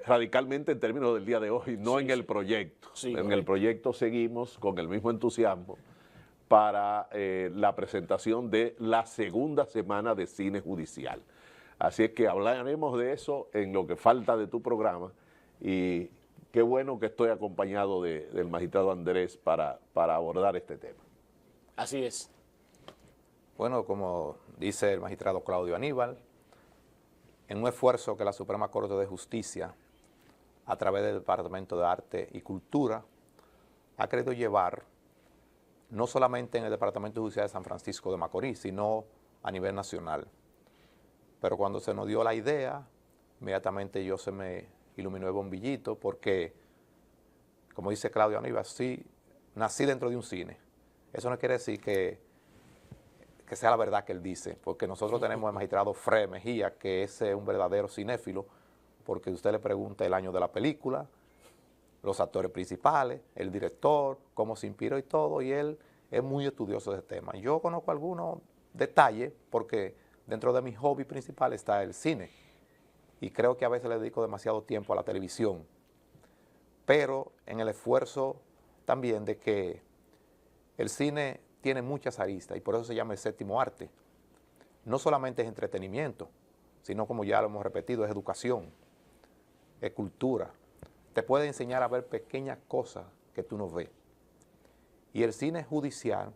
Speaker 2: radicalmente en términos del día de hoy, no en el proyecto. En el proyecto seguimos con el mismo entusiasmo para la presentación de la segunda semana de cine judicial. Así es que hablaremos de eso en lo que falta de tu programa y qué bueno que estoy acompañado del magistrado Andrés para abordar este tema.
Speaker 1: Así es.
Speaker 3: Bueno, como dice el magistrado Claudio Aníbal, en un esfuerzo que la Suprema Corte de Justicia, a través del Departamento de Arte y Cultura, ha querido llevar, no solamente en el Departamento de Justicia de San Francisco de Macorís, sino a nivel nacional. Pero cuando se nos dio la idea, inmediatamente se me iluminó el bombillito, porque, como dice Claudio Aníbal, sí, nací dentro de un cine. Eso no quiere decir que sea la verdad que él dice, porque nosotros tenemos al magistrado Fred Mejía, que es un verdadero cinéfilo, porque usted le pregunta el año de la película, los actores principales, el director, cómo se inspiró y todo, y él es muy estudioso de este tema. Yo conozco algunos detalles, porque dentro de mi hobby principal está el cine, y creo que a veces le dedico demasiado tiempo a la televisión, pero en el esfuerzo también de que el cine tiene muchas aristas, y por eso se llama el séptimo arte. No solamente es entretenimiento, sino, como ya lo hemos repetido, es educación, es cultura. Te puede enseñar a ver pequeñas cosas que tú no ves. Y el cine judicial,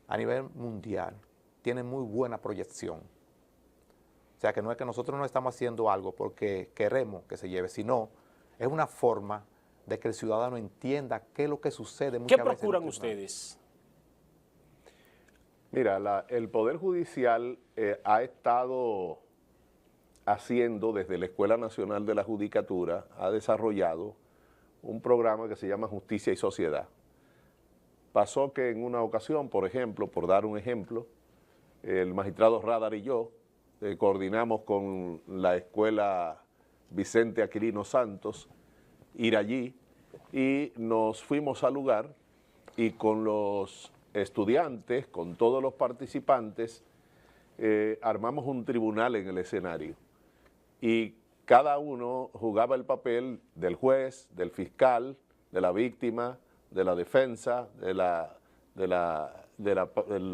Speaker 3: a nivel mundial, tiene muy buena proyección. O sea, que no es que nosotros no estamos haciendo algo porque queremos que se lleve, sino es una forma de que el ciudadano entienda qué es lo que sucede muchas
Speaker 1: ¿Qué
Speaker 3: veces.
Speaker 1: procuran ustedes?
Speaker 2: Mira, el Poder Judicial ha estado haciendo, desde la Escuela Nacional de la Judicatura, ha desarrollado un programa que se llama Justicia y Sociedad. Pasó que en una ocasión, por ejemplo, por dar un ejemplo, el magistrado Radar y yo coordinamos con la Escuela Vicente Aquilino Santos ir allí y nos fuimos al lugar y con los estudiantes, con todos los participantes, armamos un tribunal en el escenario y cada uno jugaba el papel del juez, del fiscal, de la víctima, de la defensa, del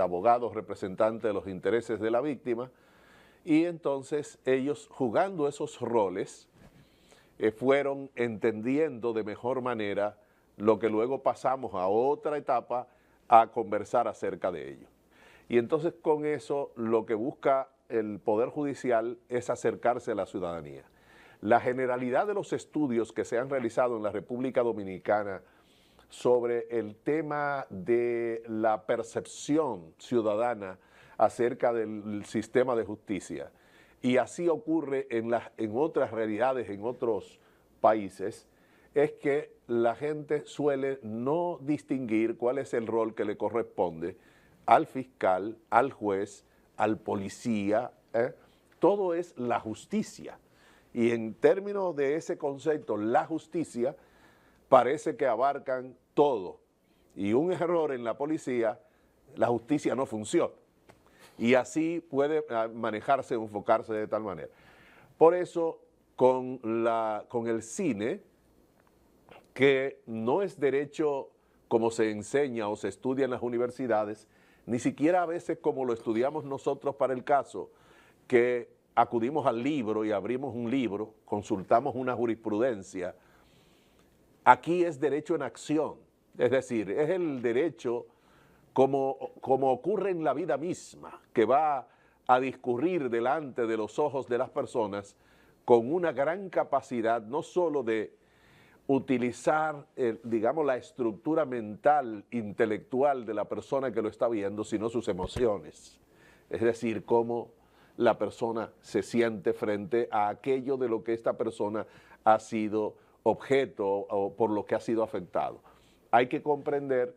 Speaker 2: abogado representante de los intereses de la víctima, y entonces ellos, jugando esos roles, fueron entendiendo de mejor manera lo que luego pasamos a otra etapa a conversar acerca de ello. Y entonces con eso lo que busca el Poder Judicial es acercarse a la ciudadanía. La generalidad de los estudios que se han realizado en la República Dominicana sobre el tema de la percepción ciudadana acerca del sistema de justicia, y así ocurre en otras realidades, en otros países, es que la gente suele no distinguir cuál es el rol que le corresponde al fiscal, al juez, al policía, todo es la justicia. Y en términos de ese concepto, la justicia, parece que abarcan todo. Y un error en la policía, la justicia no funciona. Y así puede manejarse, enfocarse de tal manera. Por eso, con el cine, que no es derecho como se enseña o se estudia en las universidades, ni siquiera a veces como lo estudiamos nosotros para el caso, que acudimos al libro y abrimos un libro, consultamos una jurisprudencia. Aquí es derecho en acción, es decir, es el derecho como ocurre en la vida misma, que va a discurrir delante de los ojos de las personas con una gran capacidad no solo de utilizar, digamos, la estructura mental, intelectual de la persona que lo está viendo, sino sus emociones. Es decir, cómo la persona se siente frente a aquello de lo que esta persona ha sido objeto o por lo que ha sido afectado. Hay que comprender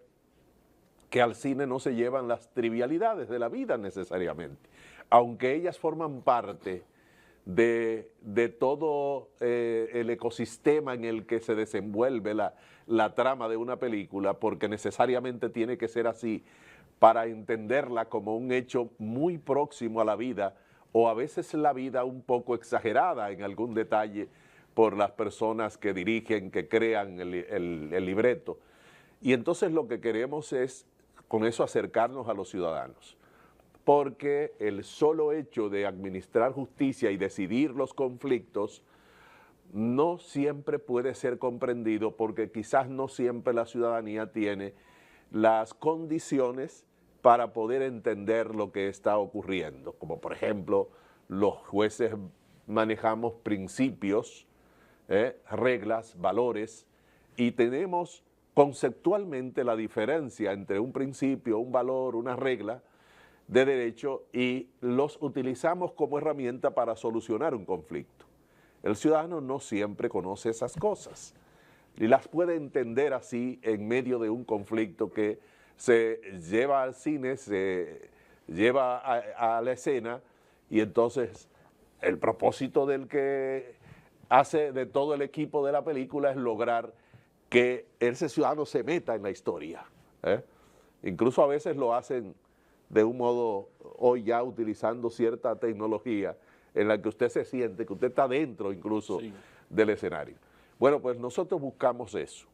Speaker 2: que al cine no se llevan las trivialidades de la vida necesariamente, aunque ellas forman parte de todo el ecosistema en el que se desenvuelve la trama de una película, porque necesariamente tiene que ser así para entenderla como un hecho muy próximo a la vida, o a veces la vida un poco exagerada en algún detalle por las personas que dirigen, que crean el libreto. Y entonces lo que queremos es con eso acercarnos a los ciudadanos, porque el solo hecho de administrar justicia y decidir los conflictos no siempre puede ser comprendido, porque quizás no siempre la ciudadanía tiene las condiciones para poder entender lo que está ocurriendo, como por ejemplo los jueces manejamos principios, reglas, valores, y tenemos conceptualmente la diferencia entre un principio, un valor, una regla de derecho, y los utilizamos como herramienta para solucionar un conflicto. El ciudadano no siempre conoce esas cosas y las puede entender así en medio de un conflicto que se lleva al cine, se lleva a la escena, y entonces el propósito del que hace de todo el equipo de la película es lograr que ese ciudadano se meta en la historia. Incluso a veces lo hacen de un modo, hoy ya utilizando cierta tecnología, en la que usted se siente, que usted está dentro incluso del escenario. Bueno, pues nosotros buscamos eso,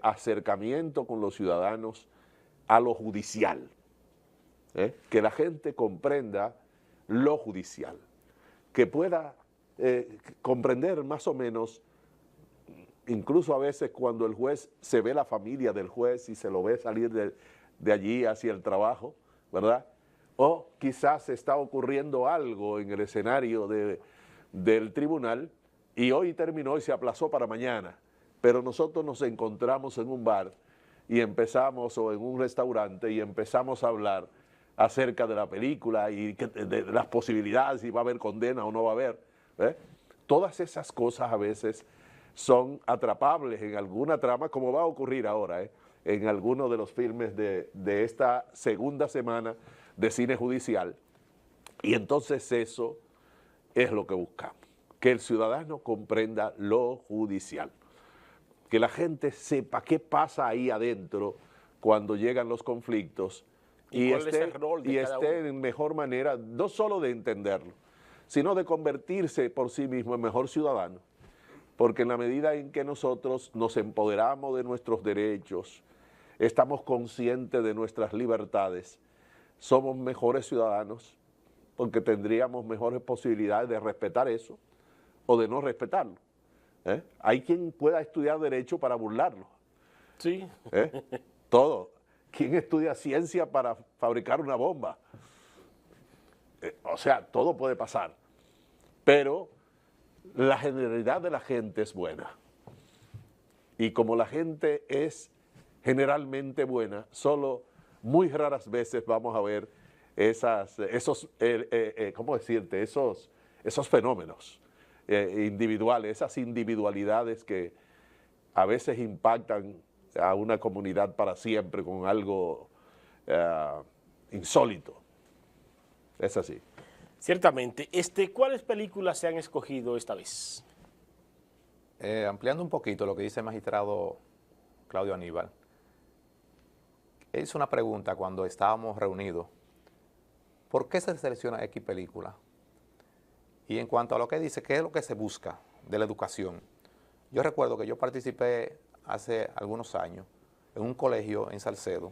Speaker 2: acercamiento con los ciudadanos a lo judicial, que la gente comprenda lo judicial, que pueda comprender más o menos, incluso a veces cuando el juez se ve la familia del juez y se lo ve salir de allí hacia el trabajo, ¿verdad? O quizás está ocurriendo algo en el escenario del tribunal y hoy terminó y se aplazó para mañana, pero nosotros nos encontramos en un bar y empezamos, o en un restaurante, y empezamos a hablar acerca de la película y de las posibilidades, si va a haber condena o no va a haber. Todas esas cosas a veces son atrapables en alguna trama, como va a ocurrir ahora, en algunos de los filmes de esta segunda semana de cine judicial. Y entonces eso es lo que buscamos, que el ciudadano comprenda lo judicial, que la gente sepa qué pasa ahí adentro cuando llegan los conflictos y esté en mejor manera, no solo de entenderlo, sino de convertirse por sí mismo en mejor ciudadano, porque en la medida en que nosotros nos empoderamos de nuestros derechos, estamos conscientes de nuestras libertades, somos mejores ciudadanos, porque tendríamos mejores posibilidades de respetar eso o de no respetarlo. Hay quien pueda estudiar derecho para burlarlo.
Speaker 1: Sí.
Speaker 2: Todo. ¿Quién estudia ciencia para fabricar una bomba? O sea, todo puede pasar. Pero la generalidad de la gente es buena. Y como la gente es generalmente buena, solo muy raras veces vamos a ver ¿cómo decirte? Esos fenómenos individuales, esas individualidades que a veces impactan a una comunidad para siempre con algo insólito. Es así.
Speaker 1: Ciertamente. ¿Cuáles películas se han escogido esta vez?
Speaker 3: Ampliando un poquito lo que dice el magistrado Claudio Aníbal, él hizo una pregunta cuando estábamos reunidos: ¿por qué se selecciona X película? Y en cuanto a lo que dice, ¿qué es lo que se busca de la educación? Yo recuerdo que yo participé hace algunos años en un colegio en Salcedo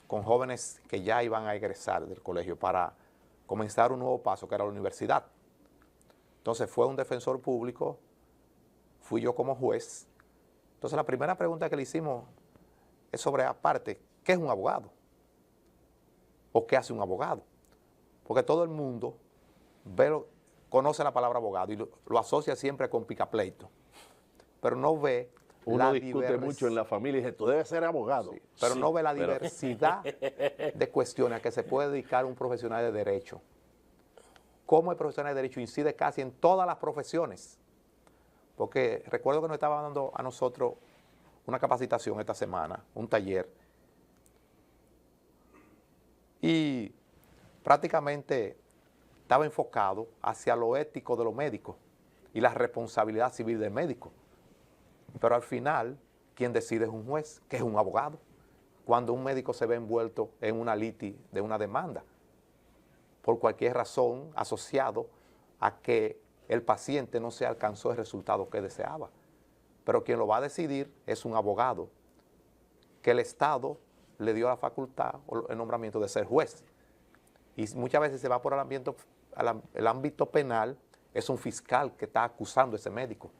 Speaker 3: con jóvenes que ya iban a egresar del colegio para comenzar un nuevo paso, que era la universidad. Entonces fue un defensor público, fui yo como juez. Entonces la primera pregunta que le hicimos es sobre, aparte, ¿qué es un abogado? ¿O qué hace un abogado? Porque todo el mundo conoce la palabra abogado y lo asocia siempre con picapleito, pero no ve
Speaker 2: Uno discute mucho en la familia y dice, tú debes ser abogado.
Speaker 3: Sí, pero no ve la diversidad de cuestiones a que se puede dedicar un profesional de derecho. Cómo el profesional de derecho incide casi en todas las profesiones. Porque recuerdo que nos estaba dando a nosotros una capacitación esta semana, un taller, y prácticamente estaba enfocado hacia lo ético de los médicos y la responsabilidad civil del médico. Pero al final, quien decide es un juez, que es un abogado, cuando un médico se ve envuelto en una litis de una demanda, por cualquier razón asociado a que el paciente no se alcanzó el resultado que deseaba. Pero quien lo va a decidir es un abogado, que el Estado le dio la facultad o el nombramiento de ser juez. Y muchas veces se va por el ámbito penal, es un fiscal que está acusando a ese médico.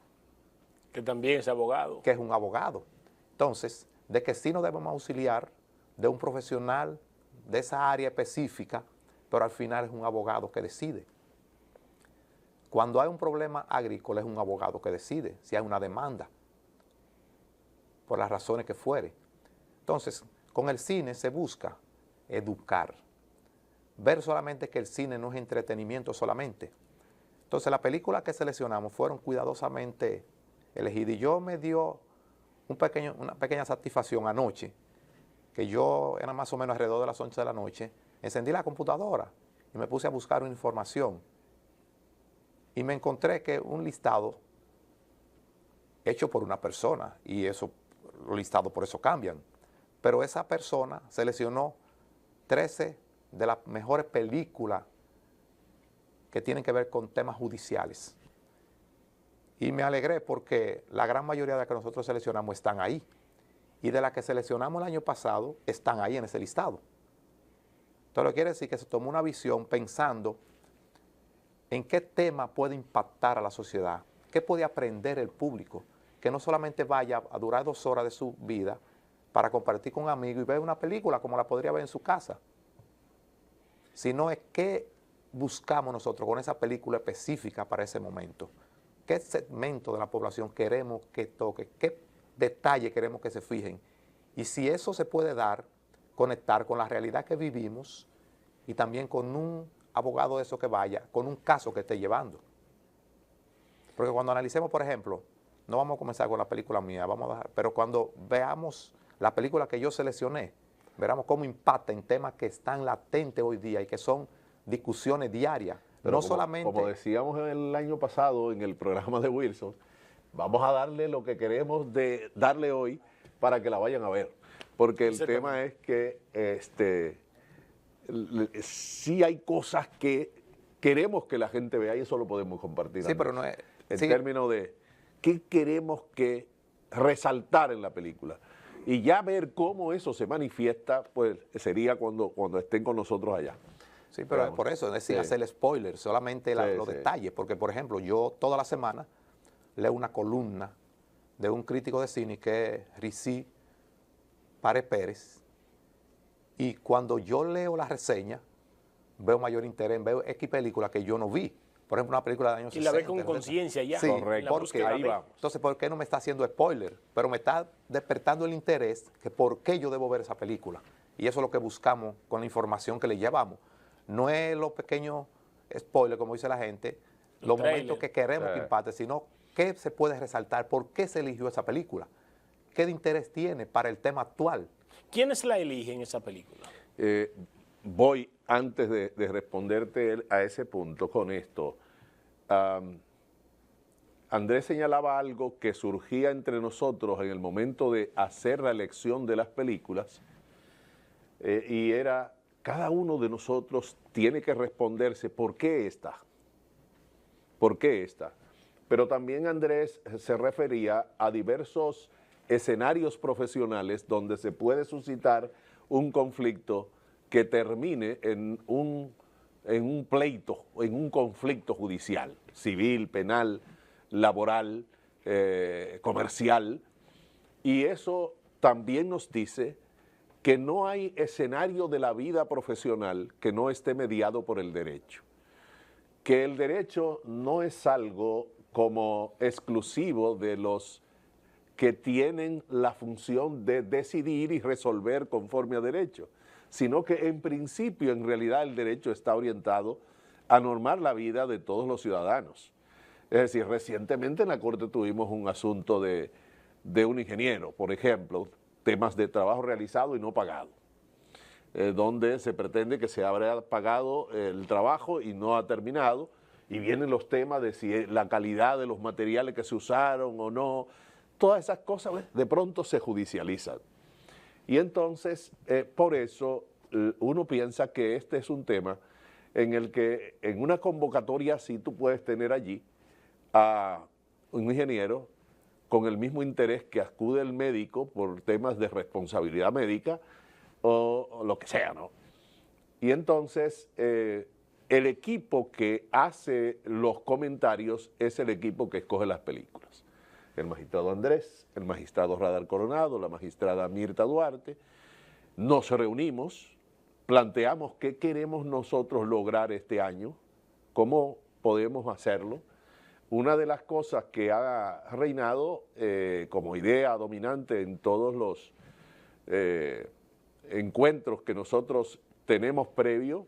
Speaker 1: Que también es abogado.
Speaker 3: Que es un abogado. Entonces, de que sí nos debemos auxiliar de un profesional de esa área específica, pero al final es un abogado que decide. Cuando hay un problema agrícola es un abogado que decide si hay una demanda, por las razones que fuere. Entonces, con el cine se busca educar, ver solamente que el cine no es entretenimiento solamente. Entonces, las películas que seleccionamos fueron cuidadosamente elegidas y yo me dio una pequeña satisfacción anoche, que yo era más o menos alrededor de las 11 de la noche, encendí la computadora y me puse a buscar una información y me encontré que un listado hecho por una persona, y eso, los listados por eso cambian, pero esa persona seleccionó 13 de las mejores películas que tienen que ver con temas judiciales. Y me alegré porque la gran mayoría de las que nosotros seleccionamos están ahí. Y de las que seleccionamos el año pasado, están ahí en ese listado. Entonces, lo que quiere decir que se tomó una visión pensando en qué tema puede impactar a la sociedad, qué puede aprender el público, que no solamente vaya a durar 2 horas de su vida para compartir con un amigo y ver una película como la podría ver en su casa, sino es qué buscamos nosotros con esa película específica para ese momento. ¿Qué segmento de la población queremos que toque? ¿Qué detalle queremos que se fijen? Y si eso se puede dar, conectar con la realidad que vivimos y también con un abogado de eso que vaya, con un caso que esté llevando. Porque cuando analicemos, por ejemplo, no vamos a comenzar con la película mía, vamos a dejar, pero cuando veamos la película que yo seleccioné, veremos cómo impacta en temas que están latentes hoy día y que son discusiones diarias.
Speaker 2: Pero
Speaker 3: no
Speaker 2: como,
Speaker 3: solamente...
Speaker 2: como decíamos el año pasado en el programa de Wilson, vamos a darle lo que queremos darle hoy para que la vayan a ver. Porque el tema es que sí hay cosas que queremos que la gente vea y eso lo podemos compartir.
Speaker 3: Sí, pero no es...
Speaker 2: En
Speaker 3: sí.
Speaker 2: términos de qué queremos que resaltar en la película. Y ya ver cómo eso se manifiesta, pues sería cuando estén con nosotros allá.
Speaker 3: Sí, pero
Speaker 2: Vamos.
Speaker 3: por eso, es decir,
Speaker 2: Sí.
Speaker 3: hacer spoiler, solamente los
Speaker 2: sí.
Speaker 3: detalles, porque por ejemplo, yo toda la semana leo una columna de un crítico de cine que es Rizy Párez Pérez, y cuando yo leo la reseña, veo mayor interés, veo X películas que yo no vi. Por ejemplo, una película de años 60.
Speaker 1: Y la ve con conciencia ya.
Speaker 3: Sí,
Speaker 2: Correcto.
Speaker 3: porque
Speaker 2: Ahí va.
Speaker 3: entonces, ¿por qué no me está haciendo spoiler? Pero me está despertando el interés que por qué yo debo ver esa película. Y eso es lo que buscamos con la información que le llevamos. No es los pequeños spoilers, como dice la gente, los momentos que queremos que impacte, sino qué se puede resaltar, por qué se eligió esa película, qué de interés tiene para el tema actual.
Speaker 1: ¿Quiénes la eligen esa película?
Speaker 2: Voy, antes de responderte a ese punto, con esto. Andrés señalaba algo que surgía entre nosotros en el momento de hacer la elección de las películas, y era, cada uno de nosotros tiene que responderse, ¿por qué esta? ¿Por qué esta? Pero también Andrés se refería a diversos escenarios profesionales donde se puede suscitar un conflicto que termine en un pleito, en un conflicto judicial, civil, penal, laboral, comercial, y eso también nos dice que no hay escenario de la vida profesional que no esté mediado por el derecho, que el derecho no es algo como exclusivo de los que tienen la función de decidir y resolver conforme a derecho, sino que en principio, en realidad, el derecho está orientado a normar la vida de todos los ciudadanos. Es decir, recientemente en la Corte tuvimos un asunto de un ingeniero, por ejemplo, temas de trabajo realizado y no pagado, donde se pretende que se habrá pagado el trabajo y no ha terminado, y vienen los temas de si la calidad de los materiales que se usaron o no, todas esas cosas de pronto se judicializan. Y entonces, por eso, uno piensa que este es un tema en el que en una convocatoria así tú puedes tener allí a un ingeniero con el mismo interés que acude el médico por temas de responsabilidad médica o lo que sea, ¿no? Y entonces, el equipo que hace los comentarios es el equipo que escoge las películas. El magistrado Andrés, el magistrado Radar Coronado, la magistrada Mirta Duarte. Nos reunimos, planteamos qué queremos nosotros lograr este año, cómo podemos hacerlo. Una de las cosas que ha reinado como idea dominante en todos los encuentros que nosotros tenemos previo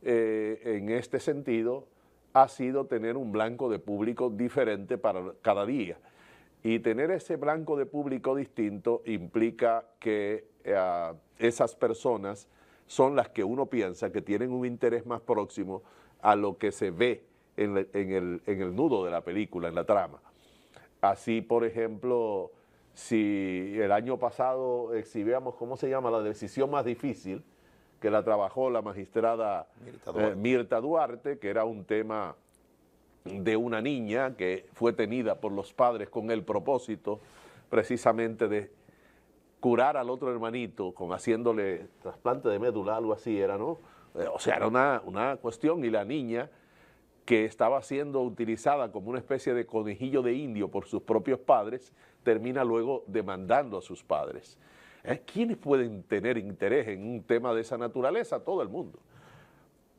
Speaker 2: en este sentido ha sido tener un blanco de público diferente para cada día. Y tener ese blanco de público distinto implica que esas personas son las que uno piensa que tienen un interés más próximo a lo que se ve en el nudo de la película, en la trama. Así, por ejemplo, si el año pasado exhibíamos, ¿cómo se llama?, La decisión más difícil, que la trabajó la magistrada Mirta Duarte, que era un tema de una niña que fue tenida por los padres con el propósito precisamente de curar al otro hermanito haciéndole trasplante de médula, algo así era, ¿no? O sea, era una cuestión, y la niña, que estaba siendo utilizada como una especie de conejillo de indio por sus propios padres, termina luego demandando a sus padres. ¿Quiénes pueden tener interés en un tema de esa naturaleza? Todo el mundo.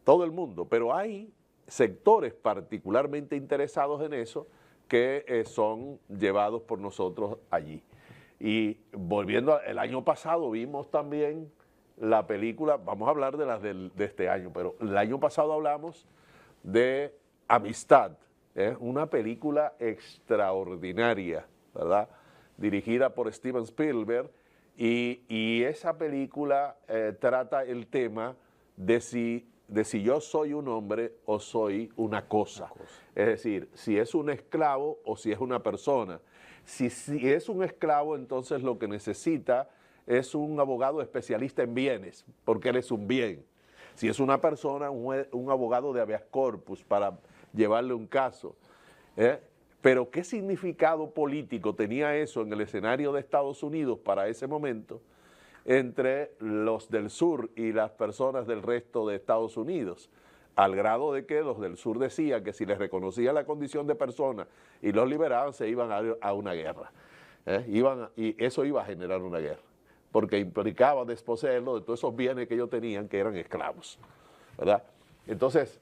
Speaker 2: Todo el mundo, pero hay sectores particularmente interesados en eso que son llevados por nosotros allí. Y volviendo, el año pasado vimos también la película, vamos a hablar de las de este año, pero el año pasado hablamos de Amistad, una película extraordinaria, ¿verdad?, dirigida por Steven Spielberg, y esa película trata el tema de si yo soy un hombre o soy una cosa. Es decir, si es un esclavo o si es una persona. Si es un esclavo, entonces lo que necesita es un abogado especialista en bienes, porque él es un bien. Si es una persona, un abogado de habeas corpus para llevarle un caso. Pero ¿qué significado político tenía eso en el escenario de Estados Unidos para ese momento entre los del sur y las personas del resto de Estados Unidos? Al grado de que los del sur decían que si les reconocía la condición de persona y los liberaban, se iban a una guerra. Y eso iba a generar una guerra, porque implicaba desposeerlo de todos esos bienes que ellos tenían, que eran esclavos, ¿verdad? Entonces,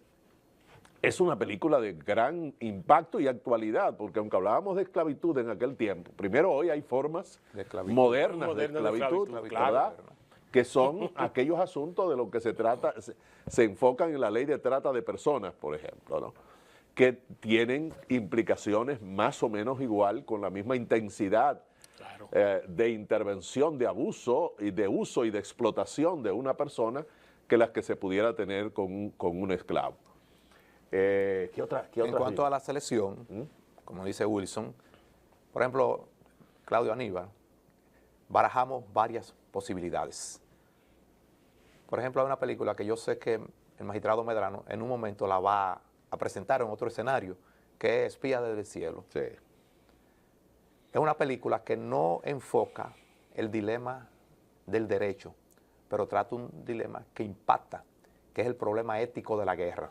Speaker 2: es una película de gran impacto y actualidad, porque aunque hablábamos de esclavitud en aquel tiempo, primero hoy hay formas modernas de esclavitud, ¿verdad? Claro, que son aquellos asuntos de lo que se trata, se enfocan en la ley de trata de personas, por ejemplo, ¿no?, que tienen implicaciones más o menos igual, con la misma intensidad, claro, de intervención, de abuso y de uso y de explotación de una persona que las que se pudiera tener con un esclavo. ¿Qué otra
Speaker 3: en cuanto a la selección, como dice Wilson, por ejemplo, Claudio Aníbal, barajamos varias posibilidades. Por ejemplo, hay una película que yo sé que el magistrado Medrano en un momento la va a presentar en otro escenario, que es Espía desde el cielo.
Speaker 2: Sí.
Speaker 3: Es una película que no enfoca el dilema del derecho, pero trata un dilema que impacta, que es el problema ético de la guerra.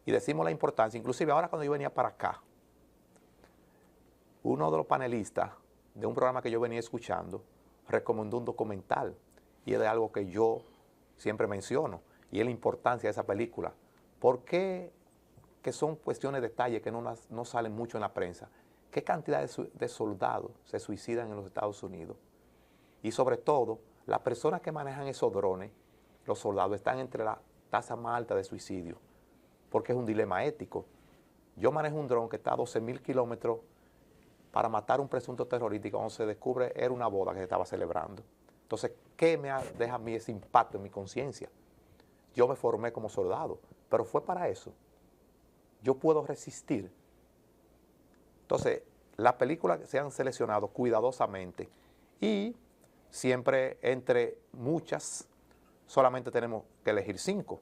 Speaker 3: Y decimos la importancia, inclusive ahora cuando yo venía para acá, uno de los panelistas de un programa que yo venía escuchando recomendó un documental, y es de algo que yo siempre menciono, y es la importancia de esa película. ¿Por qué? Que son cuestiones de detalle que no salen mucho en la prensa. ¿Qué cantidad de soldados se suicidan en los Estados Unidos? Y sobre todo, las personas que manejan esos drones, los soldados, están entre la tasa más alta de suicidio, porque es un dilema ético. Yo manejo un dron que está a 12.000 kilómetros para matar a un presunto terrorista, y cuando se descubre era una boda que se estaba celebrando. Entonces, ¿qué me deja a mí ese impacto en mi conciencia? Yo me formé como soldado, pero fue para eso. Yo puedo resistir. Entonces, las películas se han seleccionado cuidadosamente, y siempre entre muchas solamente tenemos que elegir 5.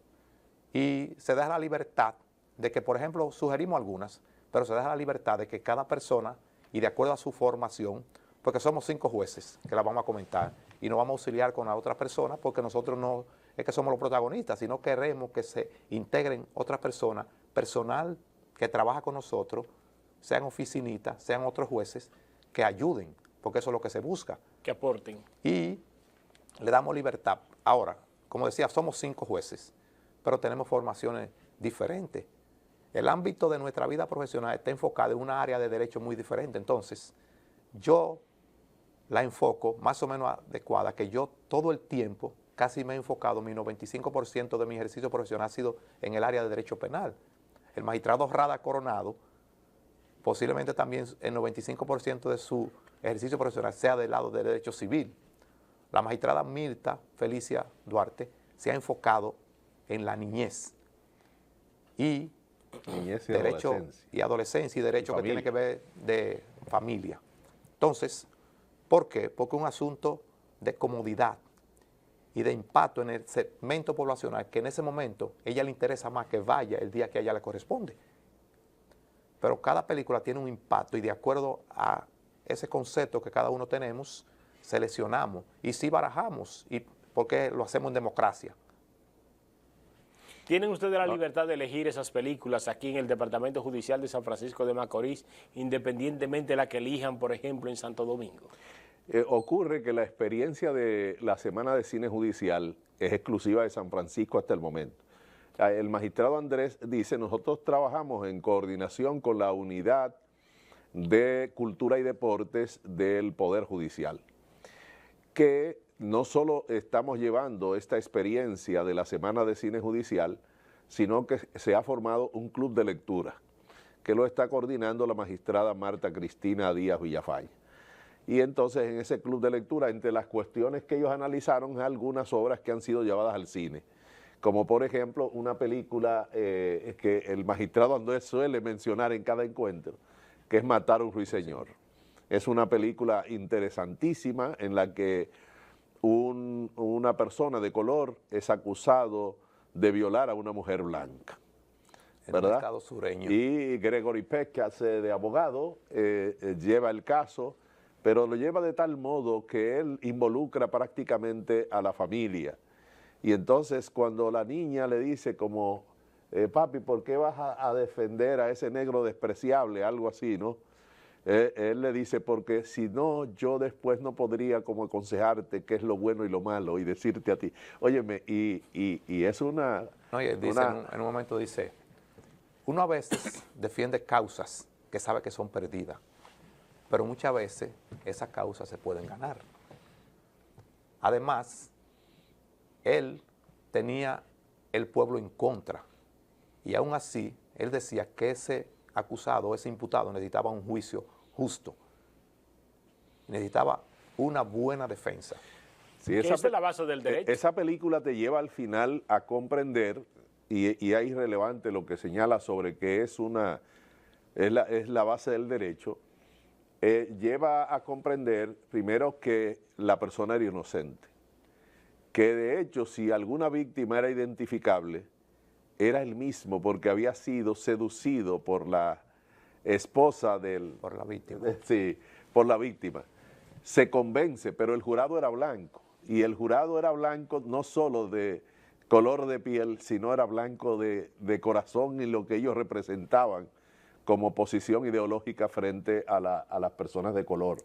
Speaker 3: Y se deja la libertad de que, por ejemplo, sugerimos algunas, pero se deja la libertad de que cada persona, y de acuerdo a su formación, porque somos 5 jueces que la vamos a comentar, y no vamos a auxiliar con la otra persona, porque nosotros no es que somos los protagonistas, sino queremos que se integren otras personas, personal que trabaja con nosotros, sean oficinistas, sean otros jueces, que ayuden, porque eso es lo que se busca.
Speaker 1: Que aporten.
Speaker 3: Y le damos libertad. Ahora, como decía, somos 5 jueces, pero tenemos formaciones diferentes. el ámbito de nuestra vida profesional está enfocado en una área de derecho muy diferente. Entonces, yo la enfoco más o menos adecuada, que yo todo el tiempo casi me he enfocado, mi 95% de mi ejercicio profesional ha sido en el área de derecho penal. El magistrado Rada Coronado, posiblemente también el 95% de su ejercicio profesional sea del lado del derecho civil. La magistrada Mirta Felicia Duarte se ha enfocado en la niñez y
Speaker 2: Niñez y
Speaker 3: derecho
Speaker 2: adolescencia.
Speaker 3: y adolescencia y derecho
Speaker 2: Y
Speaker 3: que tiene
Speaker 2: familia.
Speaker 3: que ver de familia. Entonces, ¿por qué? Porque es un asunto de comodidad y de impacto en el segmento poblacional que en ese momento a ella le interesa más que vaya el día que a ella le corresponde. Pero cada película tiene un impacto y de acuerdo a ese concepto que cada uno tenemos, seleccionamos y sí barajamos, y porque lo hacemos en democracia.
Speaker 1: ¿Tienen ustedes la libertad de elegir esas películas aquí en el Departamento Judicial de San Francisco de Macorís, independientemente de la que elijan, por ejemplo, en Santo Domingo?
Speaker 2: Ocurre que la experiencia de la Semana de Cine Judicial es exclusiva de San Francisco hasta el momento. El magistrado Andrés dice, nosotros trabajamos en coordinación con la Unidad de Cultura y Deportes del Poder Judicial, que no solo estamos llevando esta experiencia de la Semana de Cine Judicial, sino que se ha formado un club de lectura, que lo está coordinando la magistrada Marta Cristina Díaz Villafay. Y entonces en ese club de lectura, entre las cuestiones que ellos analizaron, algunas obras que han sido llevadas al cine, como por ejemplo una película que el magistrado Andrés suele mencionar en cada encuentro, que es Matar a un ruiseñor. Es una película interesantísima en la que una persona de color es acusado de violar a una mujer blanca.
Speaker 3: En el
Speaker 2: ¿verdad?
Speaker 3: estado sureño.
Speaker 2: Y Gregory Peck, que hace de abogado, lleva el caso, pero lo lleva de tal modo que él involucra prácticamente a la familia. Y entonces cuando la niña le dice como, papi, ¿por qué vas a defender a ese negro despreciable? Algo así, ¿no? Él le dice, porque si no, yo después no podría como aconsejarte qué es lo bueno y lo malo y decirte a ti. Óyeme, y es una...
Speaker 3: No, y él dice, en un momento dice, uno a veces defiende causas que sabe que son perdidas, pero muchas veces esas causas se pueden ganar. Además, él tenía el pueblo en contra y aún así él decía que ese acusado, ese imputado necesitaba un juicio justo, necesitaba una buena defensa.
Speaker 2: Sí,
Speaker 1: Esa es la base del derecho.
Speaker 2: Esa película te lleva al final a comprender, y es irrelevante lo que señala sobre que es la base del derecho, lleva a comprender primero que la persona era inocente, que de hecho si alguna víctima era identificable, era él mismo porque había sido seducido por la esposa del...
Speaker 3: Por la víctima.
Speaker 2: Sí, por la víctima. Se convence, pero el jurado era blanco. Y el jurado era blanco no solo de color de piel, sino era blanco de corazón y lo que ellos representaban como posición ideológica frente a las personas de color.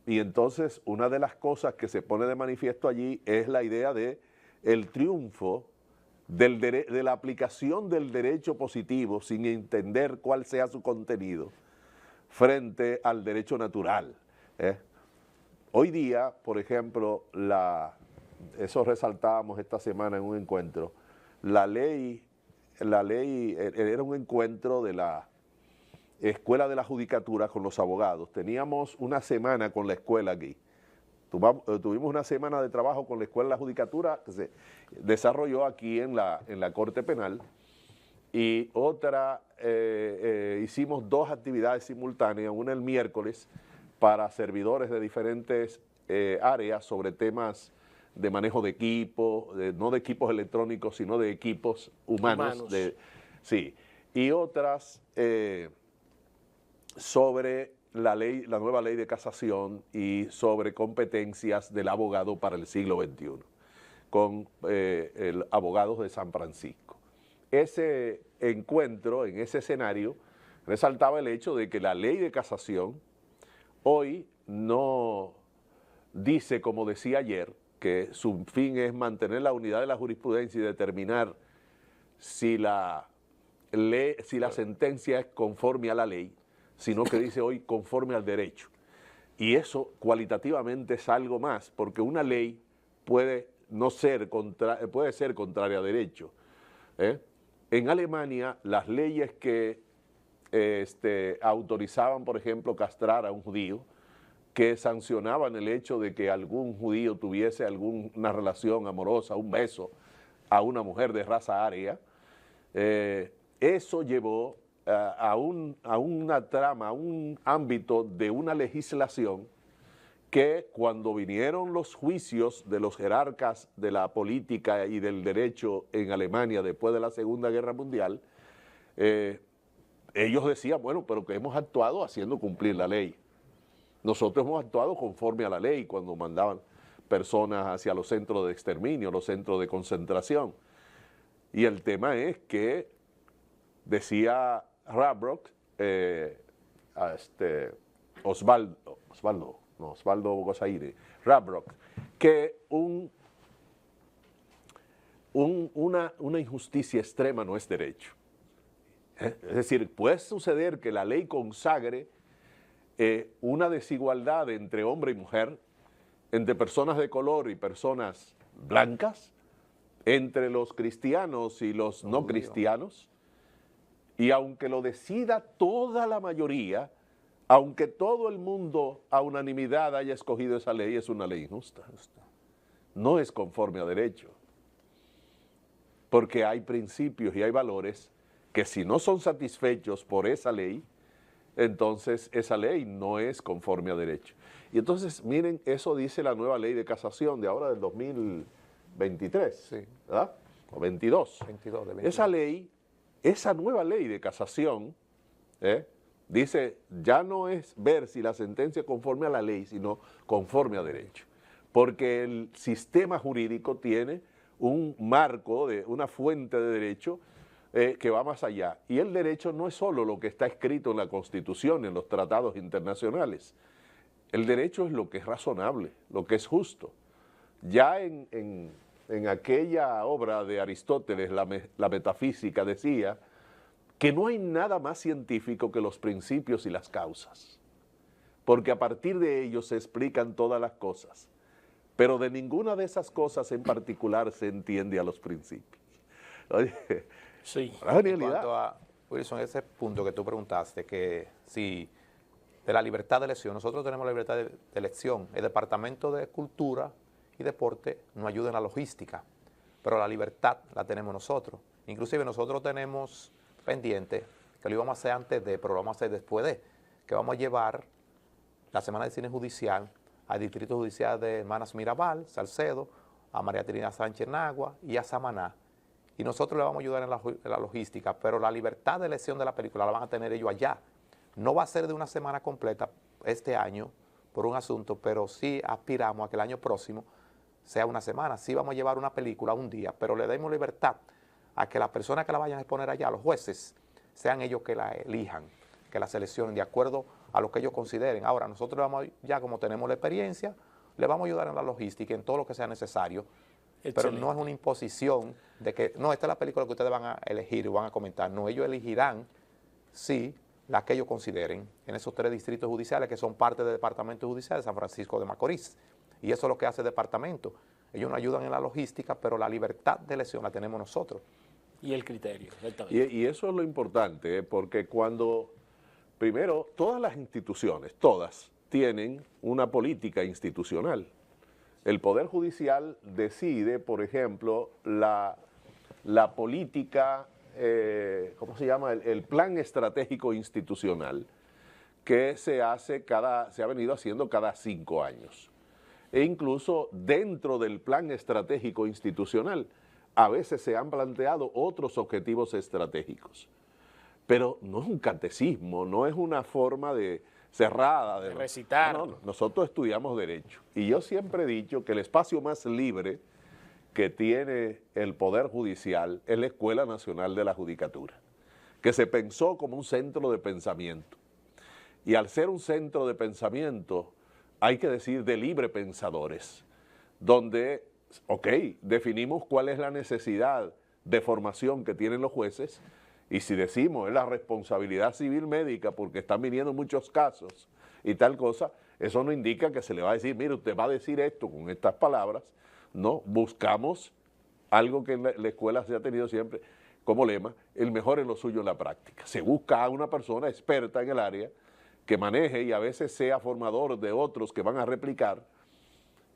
Speaker 2: Y entonces una de las cosas que se pone de manifiesto allí es la idea de el triunfo de la aplicación del derecho positivo sin entender cuál sea su contenido frente al derecho natural. Hoy día, por ejemplo, eso resaltábamos esta semana en un encuentro, la ley era un encuentro de la Escuela de la Judicatura con los abogados. Teníamos una semana con la escuela aquí. Tuvimos una semana de trabajo con la Escuela de la Judicatura que se desarrolló aquí en la Corte Penal y otra, hicimos dos actividades simultáneas, una el miércoles para servidores de diferentes áreas sobre temas de manejo de equipos, no de equipos electrónicos, sino de equipos humanos. Sí, y otras sobre la nueva ley de casación y sobre competencias del abogado para el siglo XXI, con abogados de San Francisco. Ese encuentro, en ese escenario, resaltaba el hecho de que la ley de casación hoy no dice, como decía ayer, que su fin es mantener la unidad de la jurisprudencia y determinar si la si la sentencia es conforme a la ley, sino que dice hoy conforme al derecho. Y eso cualitativamente es algo más, porque una ley puede ser contraria a derecho. En Alemania, las leyes que autorizaban, por ejemplo, castrar a un judío, que sancionaban el hecho de que algún judío tuviese alguna relación amorosa, un beso, a una mujer de raza aria, eso llevó a una trama, a un ámbito de una legislación que cuando vinieron los juicios de los jerarcas de la política y del derecho en Alemania después de la Segunda Guerra Mundial, ellos decían, bueno, pero que hemos actuado haciendo cumplir la ley. Nosotros hemos actuado conforme a la ley cuando mandaban personas hacia los centros de exterminio, los centros de concentración. Y el tema es que decía Rabbrock, Osvaldo Gozaire, Rabbrock, que una injusticia extrema no es derecho. Es decir, puede suceder que la ley consagre una desigualdad entre hombre y mujer, entre personas de color y personas blancas, entre los cristianos y los no cristianos, y aunque lo decida toda la mayoría, aunque todo el mundo a unanimidad haya escogido esa ley, es una ley injusta. No es conforme a derecho, porque hay principios y hay valores que si no son satisfechos por esa ley, entonces esa ley no es conforme a derecho. Y entonces, miren, eso dice la nueva ley de casación de ahora del 2023,
Speaker 3: Sí.
Speaker 2: ¿verdad? O 22.
Speaker 3: 22 de 22.
Speaker 2: Esa ley, esa nueva ley de casación, dice, ya no es ver si la sentencia es conforme a la ley, sino conforme a derecho. Porque el sistema jurídico tiene un marco, una fuente de derecho que va más allá. Y el derecho no es solo lo que está escrito en la Constitución, en los tratados internacionales. El derecho es lo que es razonable, lo que es justo. Ya en aquella obra de Aristóteles, la metafísica, decía que no hay nada más científico que los principios y las causas, porque a partir de ellos se explican todas las cosas, pero de ninguna de esas cosas en particular se entiende a los principios. Oye,
Speaker 1: Sí.
Speaker 2: la
Speaker 3: En
Speaker 2: genialidad.
Speaker 3: cuanto a, Wilson, ese punto que tú preguntaste, que si de la libertad de elección, nosotros tenemos la libertad de elección, el Departamento de Cultura y Deporte nos ayuda en la logística, pero la libertad la tenemos nosotros. Inclusive nosotros tenemos pendiente, que lo íbamos a hacer antes de, pero lo vamos a hacer después de, que vamos a llevar la Semana de Cine Judicial al Distrito Judicial de Hermanas Mirabal, Salcedo, a María Trinidad Sánchez Nagua y a Samaná. Y nosotros le vamos a ayudar en la logística, pero la libertad de elección de la película la van a tener ellos allá. No va a ser de una semana completa este año por un asunto, pero sí aspiramos a que el año próximo sea una semana. Sí vamos a llevar una película un día, pero le demos libertad a que las personas que la vayan a exponer allá, los jueces, sean ellos que la elijan, que la seleccionen de acuerdo a lo que ellos consideren. Ahora, nosotros le vamos, ya como tenemos la experiencia, le vamos a ayudar en la logística, en todo lo que sea necesario. Pero
Speaker 1: Excelente.
Speaker 3: no es una imposición de que, no, esta es la película que ustedes van a elegir y van a comentar. No, ellos elegirán, sí, la que ellos consideren en esos 3 distritos judiciales que son parte del Departamento Judicial de San Francisco de Macorís. Y eso es lo que hace el departamento. Ellos nos ayudan en la logística, pero la libertad de elección la tenemos nosotros.
Speaker 1: Y el criterio, exactamente.
Speaker 2: Y eso es lo importante, porque cuando, primero, todas las instituciones, todas, tienen una política institucional. El Poder Judicial decide, por ejemplo, la política, ¿cómo se llama? El plan estratégico institucional que se ha venido haciendo cada 5 años. E incluso dentro del plan estratégico institucional, a veces se han planteado otros objetivos estratégicos. Pero no es un catecismo, no es una forma cerrada de
Speaker 1: recitar.
Speaker 2: No, nosotros estudiamos Derecho. Y yo siempre he dicho que el espacio más libre que tiene el Poder Judicial es la Escuela Nacional de la Judicatura, que se pensó como un centro de pensamiento. Y al ser un centro de pensamiento, hay que decir de libre pensadores, donde, definimos cuál es la necesidad de formación que tienen los jueces Y si decimos es la responsabilidad civil médica porque están viniendo muchos casos y tal cosa, eso no indica que se le va a decir, mire, usted va a decir esto con estas palabras. No, buscamos algo que en la escuela se ha tenido siempre como lema, el mejor en lo suyo en la práctica. Se busca a una persona experta en el área que maneje y a veces sea formador de otros que van a replicar,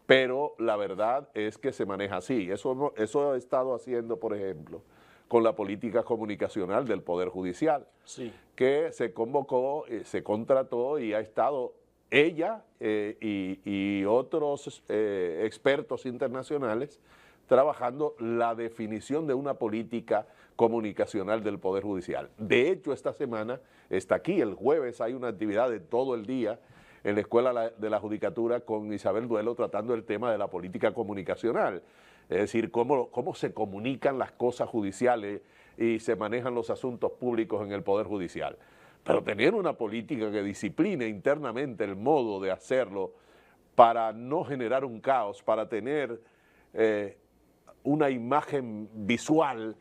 Speaker 2: pero la verdad es que se maneja así. Eso he estado haciendo, por ejemplo, con la política comunicacional del Poder Judicial,
Speaker 1: Sí.
Speaker 2: que se convocó, se contrató y ha estado ella y otros expertos internacionales trabajando la definición de una política comunicacional del Poder Judicial. De hecho, esta semana está aquí, el jueves hay una actividad de todo el día en la Escuela de la Judicatura con Isabel Duelo tratando el tema de la política comunicacional, es decir, cómo se comunican las cosas judiciales y se manejan los asuntos públicos en el Poder Judicial. Pero tener una política que discipline internamente el modo de hacerlo para no generar un caos, para tener una imagen visual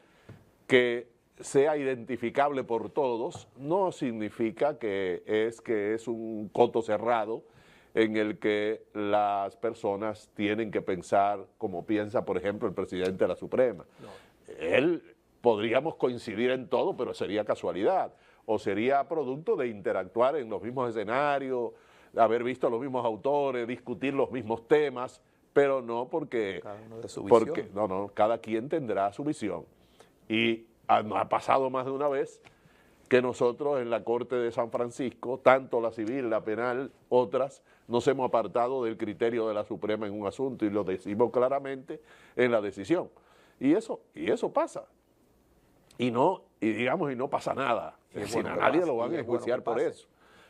Speaker 2: que sea identificable por todos, no significa que es un coto cerrado en el que las personas tienen que pensar como piensa, por ejemplo, el presidente de la Suprema. No. Él podríamos coincidir en todo, pero sería casualidad, o sería producto de interactuar en los mismos escenarios, de haber visto a los mismos autores, discutir los mismos temas, pero no porque...
Speaker 3: Cada uno de su visión.
Speaker 2: No, cada quien tendrá su visión. Y nos ha pasado más de una vez que nosotros en la Corte de San Francisco, tanto la civil, la penal, otras, nos hemos apartado del criterio de la Suprema en un asunto y lo decimos claramente en la decisión. Y eso pasa. Y no pasa nada. Es decir, a nadie lo van a enjuiciar por eso.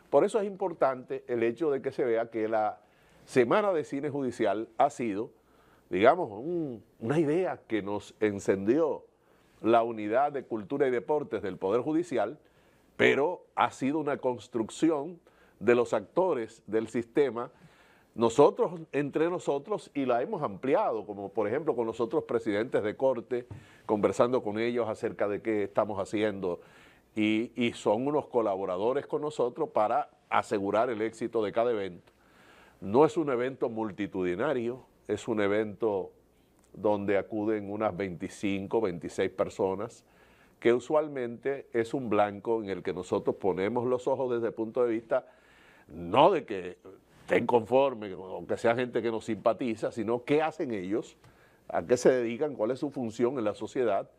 Speaker 2: Por eso es importante el hecho de que se vea que la Semana de Cine Judicial ha sido, digamos, una idea que nos encendió la Unidad de Cultura y Deportes del Poder Judicial, pero ha sido una construcción de los actores del sistema, nosotros entre nosotros, y la hemos ampliado, como por ejemplo con los otros presidentes de corte, conversando con ellos acerca de qué estamos haciendo, y son unos colaboradores con nosotros para asegurar el éxito de cada evento. No es un evento multitudinario, es un evento donde acuden unas 25, 26 personas, que usualmente es un blanco en el que nosotros ponemos los ojos desde el punto de vista, no de que estén conformes o que sea gente que nos simpatiza, sino qué hacen ellos, a qué se dedican, cuál es su función en la sociedad.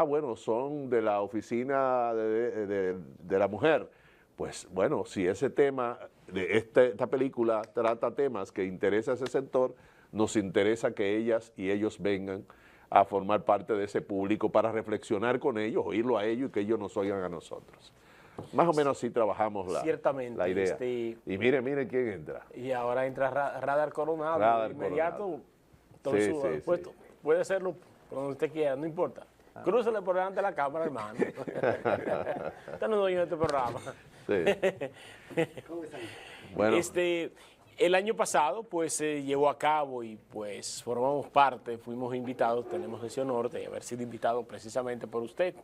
Speaker 2: Bueno, son de la oficina de la mujer. Pues bueno, si ese tema, de esta película trata temas que interesa a ese sector, nos interesa que ellas y ellos vengan a formar parte de ese público para reflexionar con ellos, oírlo a ellos y que ellos nos oigan a nosotros. Más o menos así trabajamos la idea. Y mire quién entra.
Speaker 1: Y ahora entra Radar Coronado, de inmediato, todo su puesto. Sí. Puede hacerlo cuando usted quiera, no importa. Crúzale por delante de la cámara, hermano. Usted no es dueño de este programa.
Speaker 2: Sí. Bueno.
Speaker 1: El año pasado, pues, se llevó a cabo y, pues, formamos parte, fuimos invitados, tenemos ese honor de haber sido invitados precisamente por usted.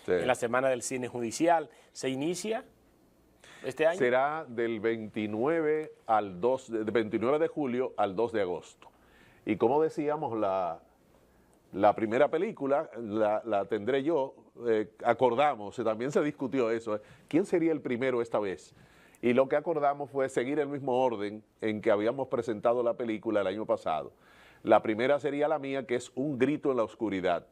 Speaker 1: Sí. En la Semana del Cine Judicial. ¿Se inicia este año?
Speaker 2: Será del 29 de julio al 2 de agosto. Y como decíamos, la primera película la tendré yo, acordamos, también se discutió eso, ¿quién sería el primero esta vez? Y lo que acordamos fue seguir el mismo orden en que habíamos presentado la película el año pasado. La primera sería la mía, que es Un grito en la oscuridad,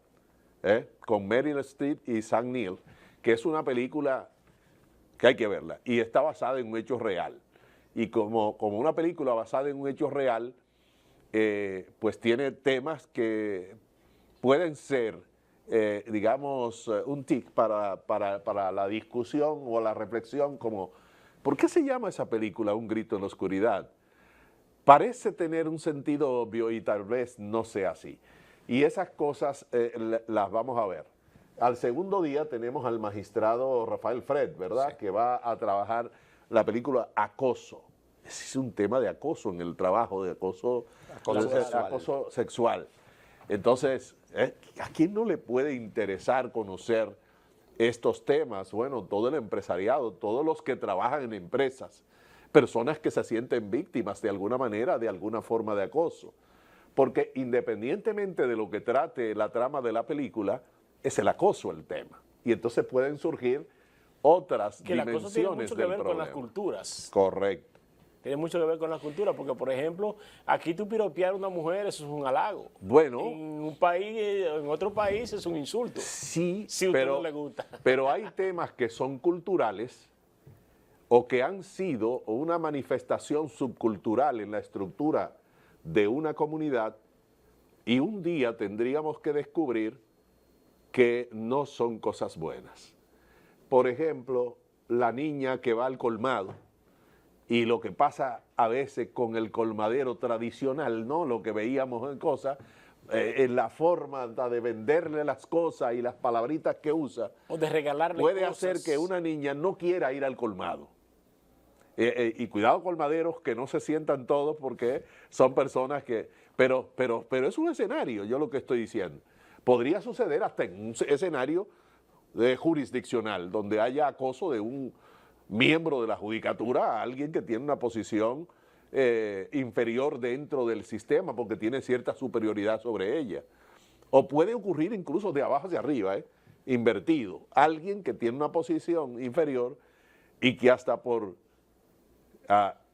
Speaker 2: con Meryl Streep y Sam Neill, que es una película que hay que verla, y está basada en un hecho real. Y como una película basada en un hecho real, pues tiene temas que pueden ser, digamos, un tic para la discusión o la reflexión, como, ¿por qué se llama esa película Un grito en la oscuridad? Parece tener un sentido obvio y tal vez no sea así. Y esas cosas las vamos a ver. Al segundo día tenemos al magistrado Rafael Fred, ¿verdad? Sí. Que va a trabajar la película Acoso. Ese es un tema de acoso en el trabajo, de acoso sexual. Entonces, ¿a quién no le puede interesar conocer estos temas, bueno, todo el empresariado, todos los que trabajan en empresas, personas que se sienten víctimas de alguna manera, de alguna forma de acoso. Porque independientemente de lo que trate la trama de la película, es el acoso el tema. Y entonces pueden surgir otras
Speaker 1: que el
Speaker 2: dimensiones
Speaker 1: acoso tiene mucho que ver
Speaker 2: del
Speaker 1: con las
Speaker 2: problema.
Speaker 1: culturas.
Speaker 2: Correcto.
Speaker 1: Tiene mucho que ver con la cultura, porque por ejemplo, aquí tú piropear a una mujer, eso es un halago.
Speaker 2: Bueno.
Speaker 1: En un país, en otro país es un insulto.
Speaker 2: Sí,
Speaker 1: Si a usted no le gusta.
Speaker 2: pero hay temas que son culturales o que han sido una manifestación subcultural en la estructura de una comunidad y un día tendríamos que descubrir que no son cosas buenas. Por ejemplo, la niña que va al colmado y lo que pasa a veces con el colmadero tradicional, ¿no? Lo que veíamos en cosas, en la forma de venderle las cosas y las palabritas que usa,
Speaker 1: O de regalarle
Speaker 2: puede
Speaker 1: cosas.
Speaker 2: hacer que una niña no quiera ir al colmado. Y cuidado colmaderos, que no se sientan todos porque son personas que... Pero es un escenario, yo lo que estoy diciendo. Podría suceder hasta en un escenario jurisdiccional, donde haya acoso de un miembro de la judicatura a alguien que tiene una posición inferior dentro del sistema porque tiene cierta superioridad sobre ella. O puede ocurrir incluso de abajo hacia arriba, invertido. Alguien que tiene una posición inferior y que hasta por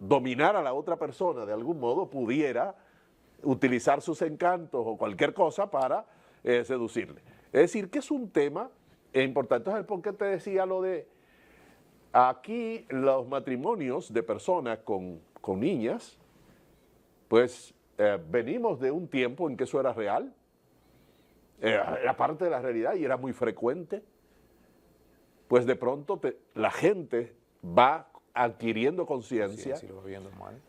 Speaker 2: dominar a la otra persona de algún modo pudiera utilizar sus encantos o cualquier cosa para seducirle. Es decir, que es un tema importante. Entonces, ¿por qué te decía lo de aquí los matrimonios de personas con niñas? Pues venimos de un tiempo en que eso era real, era parte de la realidad y era muy frecuente. Pues de pronto la gente va adquiriendo conciencia,
Speaker 3: Sí, lo va viendo mal.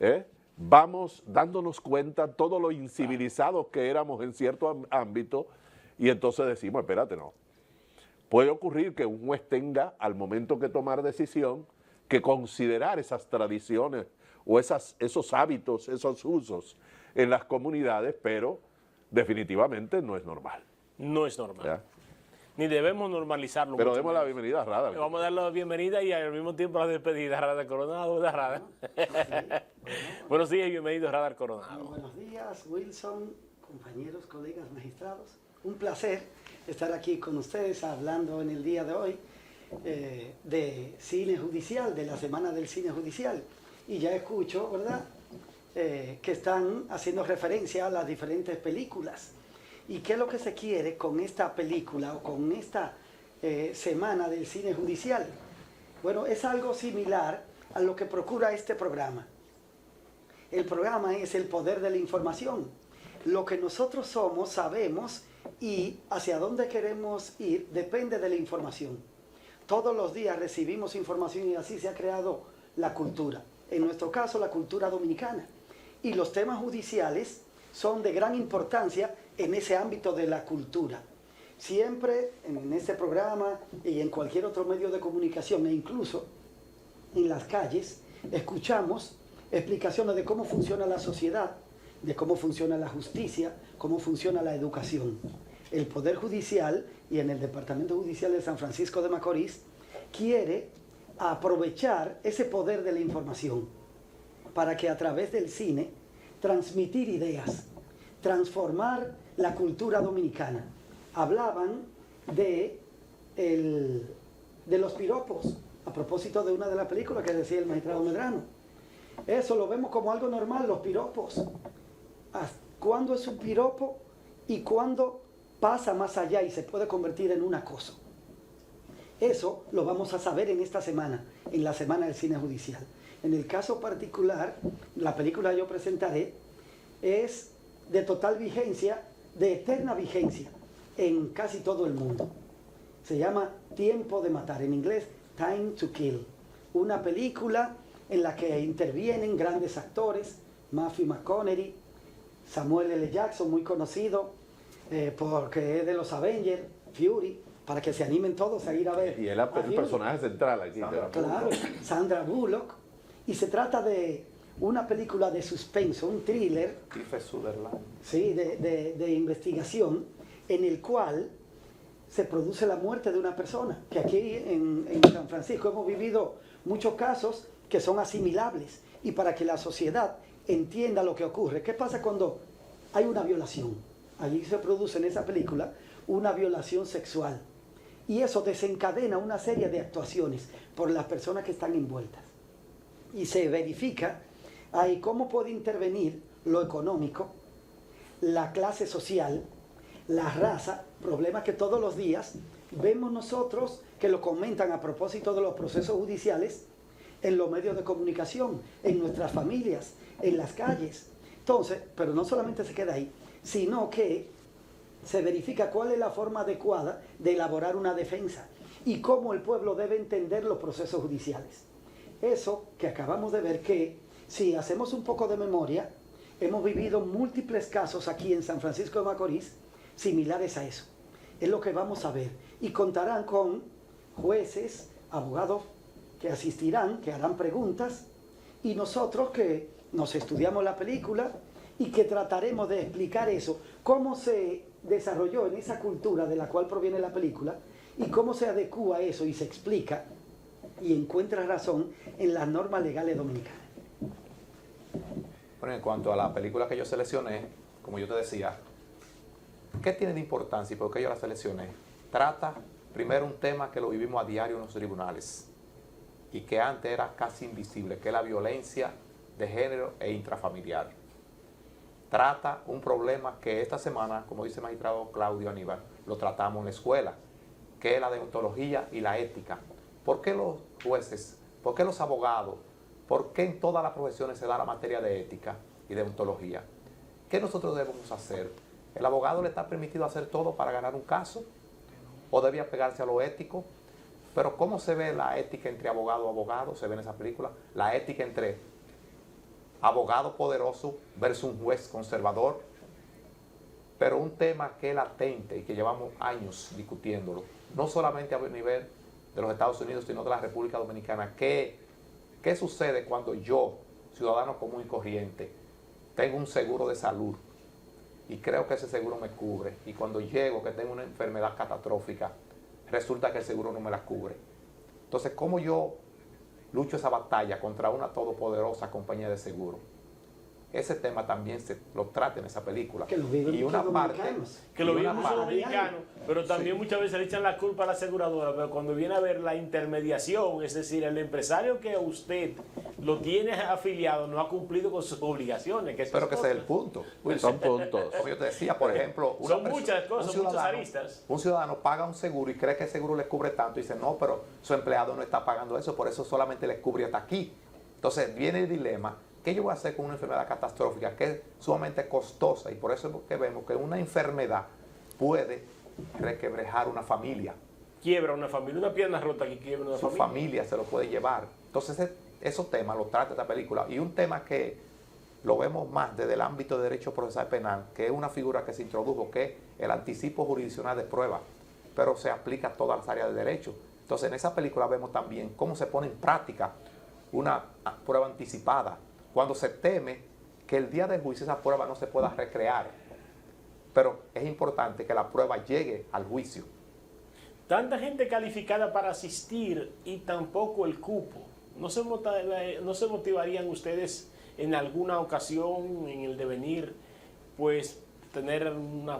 Speaker 2: vamos dándonos cuenta todo lo incivilizados que éramos en cierto ámbito y entonces decimos, espérate, no. Puede ocurrir que un juez tenga, al momento que tomar decisión, que considerar esas tradiciones o esos hábitos, esos usos en las comunidades, pero definitivamente no es normal.
Speaker 1: No es normal.
Speaker 2: ¿Ya?
Speaker 1: Ni debemos normalizarlo.
Speaker 2: Pero
Speaker 1: mucho
Speaker 2: demos la
Speaker 1: menos.
Speaker 2: bienvenida a Radar.
Speaker 1: Le vamos a dar la bienvenida y al mismo tiempo la despedida. Radar Coronado, ¿verdad, Radar? Buenos días y bienvenido a Radar Coronado.
Speaker 6: Muy buenos días, Wilson, compañeros, colegas, magistrados. Un placer estar aquí con ustedes hablando en el día de hoy de cine judicial, de la Semana del Cine Judicial. Y ya escucho, ¿verdad?, que están haciendo referencia a las diferentes películas. ¿Y qué es lo que se quiere con esta película o con esta Semana del Cine Judicial? Bueno, es algo similar a lo que procura este programa. El programa es el poder de la información. Lo que nosotros somos, sabemos, y hacia dónde queremos ir depende de la información. Todos los días recibimos información y así se ha creado la cultura. En nuestro caso, la cultura dominicana. Y los temas judiciales son de gran importancia en ese ámbito de la cultura. Siempre en este programa y en cualquier otro medio de comunicación e incluso en las calles escuchamos explicaciones de cómo funciona la sociedad, de cómo funciona la justicia, cómo funciona la educación. El Poder Judicial y en el Departamento Judicial de San Francisco de Macorís quiere aprovechar ese poder de la información para que a través del cine transmitir ideas, transformar la cultura dominicana. Hablaban de los piropos, a propósito de una de las películas que decía el magistrado Medrano. Eso lo vemos como algo normal, los piropos. ¿Cuándo es un piropo y cuándo pasa más allá y se puede convertir en un acoso? Eso lo vamos a saber en esta semana, en la Semana del Cine Judicial. En el caso particular, la película que yo presentaré es de total vigencia, de eterna vigencia, en casi todo el mundo. Se llama Tiempo de Matar, en inglés Time to Kill. Una película en la que intervienen grandes actores, Matthew McConaughey, Samuel L. Jackson, muy conocido porque es de los Avengers, Fury, para que se animen todos a ir a ver.
Speaker 2: Y él es el personaje central aquí.
Speaker 6: Claro, Sandra Bullock. Y se trata de una película de suspenso, un thriller,
Speaker 3: Kiefer Sutherland.
Speaker 6: sí, de investigación, en el cual se produce la muerte de una persona. Que aquí en San Francisco hemos vivido muchos casos que son asimilables. Y para que la sociedad entienda lo que ocurre. ¿Qué pasa cuando hay una violación? Allí se produce en esa película una violación sexual. Y eso desencadena una serie de actuaciones por las personas que están envueltas. Y se verifica ahí cómo puede intervenir lo económico, la clase social, la raza, problemas que todos los días vemos nosotros que lo comentan a propósito de los procesos judiciales en los medios de comunicación, en nuestras familias, en las calles. Entonces, pero no solamente se queda ahí, sino que se verifica cuál es la forma adecuada de elaborar una defensa y cómo el pueblo debe entender los procesos judiciales. Eso que acabamos de ver, que si hacemos un poco de memoria, hemos vivido múltiples casos aquí en San Francisco de Macorís similares a eso. Es lo que vamos a ver. Y contarán con jueces, abogados que asistirán, que harán preguntas, y nosotros que nos estudiamos la película y que trataremos de explicar eso, cómo se desarrolló en esa cultura de la cual proviene la película y cómo se adecúa eso y se explica y encuentra razón en las normas legales dominicanas.
Speaker 3: Bueno, en cuanto a la película que yo seleccioné, como yo te decía, ¿qué tiene de importancia y por qué yo la seleccioné? Trata primero un tema que lo vivimos a diario en los tribunales y que antes era casi invisible, que es la violencia de género e intrafamiliar. Trata un problema que esta semana, como dice el magistrado Claudio Aníbal, lo tratamos en la escuela, que es la deontología y la ética. ¿Por qué los jueces, por qué los abogados, por qué en todas las profesiones se da la materia de ética y deontología? ¿Qué nosotros debemos hacer? ¿El abogado le está permitido hacer todo para ganar un caso? ¿O debe apegarse a lo ético? Pero ¿cómo se ve la ética entre abogado y abogado? Se ve en esa película. La ética entre abogado poderoso versus un juez conservador. Pero un tema que es latente y que llevamos años discutiéndolo, no solamente a nivel de los Estados Unidos, sino de la República Dominicana. ¿Qué sucede cuando yo, ciudadano común y corriente, tengo un seguro de salud y creo que ese seguro me cubre, y cuando llego que tengo una enfermedad catastrófica, resulta que el seguro no me la cubre? Entonces, ¿cómo yo lucho esa batalla contra una todopoderosa compañía de seguro? Ese tema también se lo trata en esa película.
Speaker 6: Que lo viven
Speaker 3: y una
Speaker 6: muchos
Speaker 3: parte
Speaker 6: dominicanos.
Speaker 1: Que lo
Speaker 3: y una
Speaker 1: viven muchos
Speaker 3: parte-
Speaker 1: dominicanos, pero también
Speaker 3: Sí.
Speaker 1: muchas veces le echan la culpa a la aseguradora, pero cuando viene a ver la intermediación, es decir, el empresario que usted lo tiene afiliado no ha cumplido con sus obligaciones. Que eso
Speaker 3: Pero
Speaker 1: es
Speaker 3: que ese es
Speaker 1: otra.
Speaker 3: el punto.
Speaker 2: Son puntos.
Speaker 3: Como yo te decía, por ejemplo,
Speaker 1: Son muchas cosas, muchas aristas.
Speaker 3: Un ciudadano paga un seguro y cree que el seguro le cubre tanto y dice, no, pero su empleado no está pagando eso, por eso solamente le cubre hasta aquí. Entonces viene el dilema, ¿qué yo voy a hacer con una enfermedad catastrófica que es sumamente costosa? Y por eso es que vemos que una enfermedad puede requebrejar una familia.
Speaker 1: Quiebra una familia, una pierna rota que quiebra una
Speaker 3: Su
Speaker 1: familia.
Speaker 3: familia se lo puede llevar. Entonces esos temas los trata esta película. Y un tema que lo vemos más desde el ámbito de derecho procesal penal, que es una figura que se introdujo, que es el anticipo jurisdiccional de prueba, pero se aplica a todas las áreas de derecho. Entonces en esa película vemos también cómo se pone en práctica una prueba anticipada, cuando se teme que el día del juicio esa prueba no se pueda recrear. Pero es importante que la prueba llegue al juicio.
Speaker 1: Tanta gente calificada para asistir y tampoco el cupo. ¿No se motivarían ustedes en alguna ocasión, en el devenir, pues tener una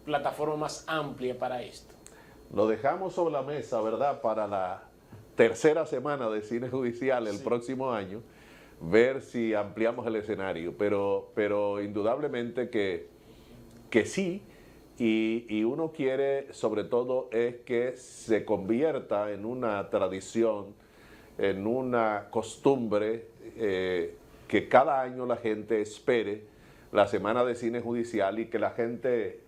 Speaker 1: plataforma más amplia para esto?
Speaker 2: Lo dejamos sobre la mesa, ¿verdad?, para la tercera semana de cine judicial el próximo año, ver si ampliamos el escenario, pero indudablemente que sí, y uno quiere sobre todo es que se convierta en una tradición, en una costumbre, que cada año la gente espere la semana de cine judicial y que la gente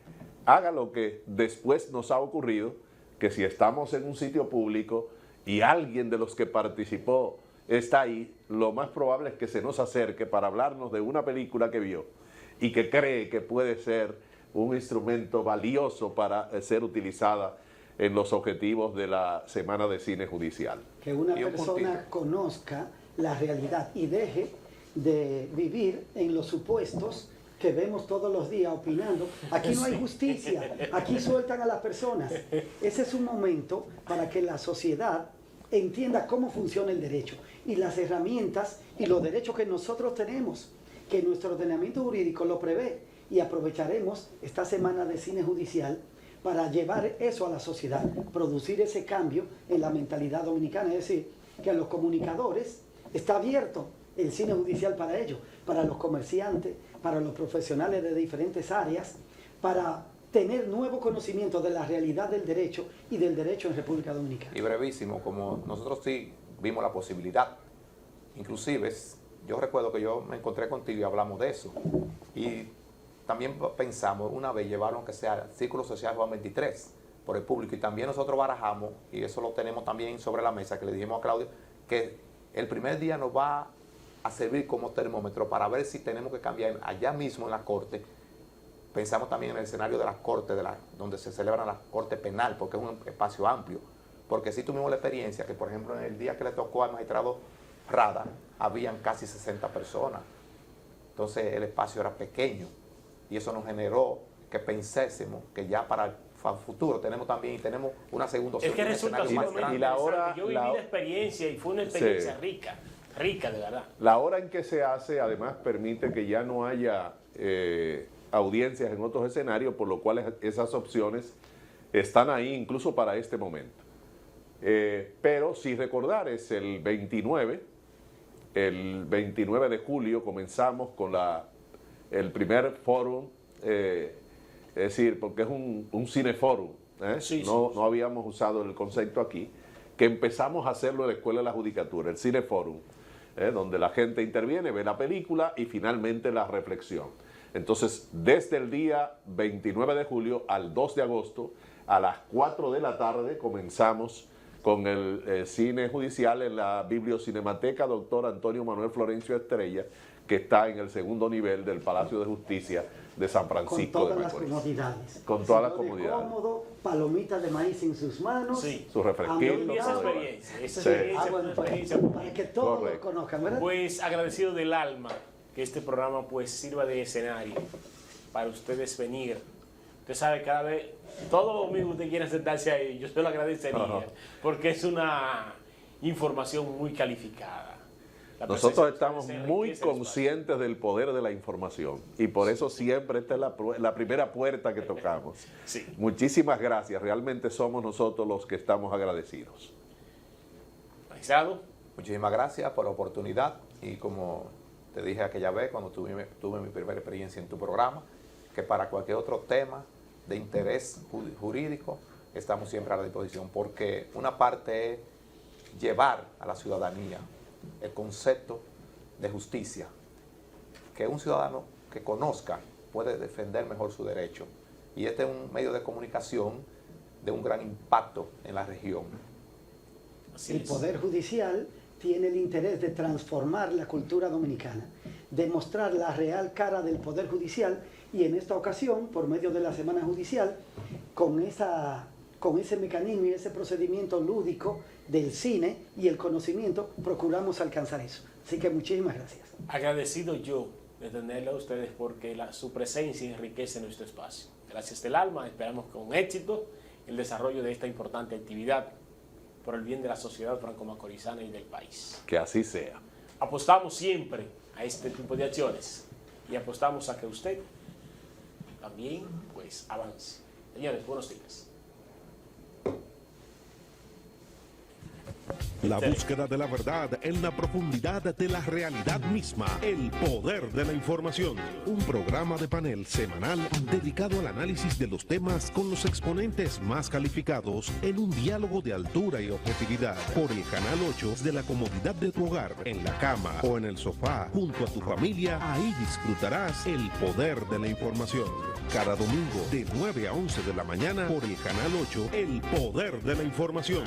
Speaker 2: haga lo que después nos ha ocurrido, que si estamos en un sitio público y alguien de los que participó está ahí, lo más probable es que se nos acerque para hablarnos de una película que vio y que cree que puede ser un instrumento valioso para ser utilizada en los objetivos de la Semana de Cine Judicial.
Speaker 6: Que una
Speaker 3: Y un
Speaker 6: persona
Speaker 3: puntito.
Speaker 6: conozca la realidad y deje de vivir en los supuestos que vemos todos los días opinando. Aquí no hay justicia, aquí sueltan a las personas. Ese es un momento para que la sociedad entienda cómo funciona el derecho y las herramientas y los derechos que nosotros tenemos, que nuestro ordenamiento jurídico lo prevé, y aprovecharemos esta semana de cine judicial para llevar eso a la sociedad, producir ese cambio en la mentalidad dominicana, es decir, que a los comunicadores está abierto el cine judicial para ellos, para los comerciantes, para los profesionales de diferentes áreas, para tener nuevo conocimiento de la realidad del derecho y del derecho en República Dominicana.
Speaker 3: Y brevísimo, como nosotros sí vimos la posibilidad, inclusive yo recuerdo que yo me encontré contigo y hablamos de eso, y también pensamos una vez llevarlo aunque sea Círculo Social Juan 23 por el público, y también nosotros barajamos, y eso lo tenemos también sobre la mesa, que le dijimos a Claudio, que el primer día nos va a servir como termómetro para ver si tenemos que cambiar allá mismo en la corte. Pensamos también en el escenario de las cortes, donde se celebra la corte penal, porque es un espacio amplio. Porque sí tuvimos la experiencia que, por ejemplo, en el día que le tocó al magistrado Rada, habían casi 60 personas. Entonces el espacio era pequeño, y eso nos generó que pensásemos que ya para el futuro tenemos una segunda opción.
Speaker 1: Es que resulta
Speaker 3: más
Speaker 1: sumamente
Speaker 3: grande.
Speaker 1: interesante. Yo viví la experiencia y fue una experiencia rica de verdad.
Speaker 2: La hora en que se hace, además, permite que ya no haya audiencias en otros escenarios, por lo cual esas opciones están ahí incluso para este momento. Pero si recordar, es el 29 de julio comenzamos con el primer fórum, es decir, porque es un cineforum, no habíamos usado el concepto aquí, que empezamos a hacerlo en la Escuela de la Judicatura, el cineforum, donde la gente interviene, ve la película y finalmente la reflexión. Entonces, desde el día 29 de julio al 2 de agosto, a las 4 de la tarde, comenzamos con el cine judicial en la Bibliocinemateca Dr. Antonio Manuel Florencio Estrella, que está en el segundo nivel del Palacio de Justicia de San Francisco de Macorís.
Speaker 6: Con todas las comodidades.
Speaker 2: Con todas las comodidades.
Speaker 6: Cómodo, palomitas de maíz en sus manos.
Speaker 1: Sí.
Speaker 2: Su refresquito.
Speaker 1: Esa
Speaker 2: todo.
Speaker 1: experiencia,
Speaker 6: Bueno, para que todos lo conozcan, ¿verdad?
Speaker 1: Pues agradecido del alma que este programa pues sirva de escenario para ustedes venir. Usted sabe, cada vez, todo domingo usted quiere sentarse ahí, yo se lo agradecería, porque es una información muy calificada.
Speaker 2: Nosotros estamos muy conscientes del poder de la información y por eso siempre esta es la primera puerta que tocamos.
Speaker 1: Sí.
Speaker 2: Muchísimas gracias, realmente somos nosotros los que estamos agradecidos.
Speaker 1: Magistrado.
Speaker 3: Muchísimas gracias por la oportunidad, y como te dije aquella vez cuando tuve mi primera experiencia en tu programa, que para cualquier otro tema de interés jurídico estamos siempre a la disposición, porque una parte es llevar a la ciudadanía el concepto de justicia, que un ciudadano que conozca puede defender mejor su derecho, y este es un medio de comunicación de un gran impacto en la región.
Speaker 6: El Poder Judicial tiene el interés de transformar la cultura dominicana, de mostrar la real cara del Poder Judicial, y en esta ocasión, por medio de la Semana Judicial, con ese mecanismo y ese procedimiento lúdico del cine y el conocimiento, procuramos alcanzar eso. Así que muchísimas gracias.
Speaker 1: Agradecido yo de tenerlo a ustedes, porque su presencia enriquece nuestro espacio. Gracias del alma, esperamos con éxito el desarrollo de esta importante actividad por el bien de la sociedad franco-macorizana y del país.
Speaker 2: Que así sea.
Speaker 1: Apostamos siempre a este tipo de acciones y apostamos a que usted también pues avance. Señores, buenos días.
Speaker 4: La búsqueda de la verdad en la profundidad de la realidad misma. El poder de la información. Un programa de panel semanal dedicado al análisis de los temas con los exponentes más calificados en un diálogo de altura y objetividad. Por el Canal 8 de la comodidad de tu hogar, en la cama o en el sofá, junto a tu familia. Ahí disfrutarás el poder de la información. Cada domingo de 9 a 11 de la mañana por el Canal 8, el poder de la información.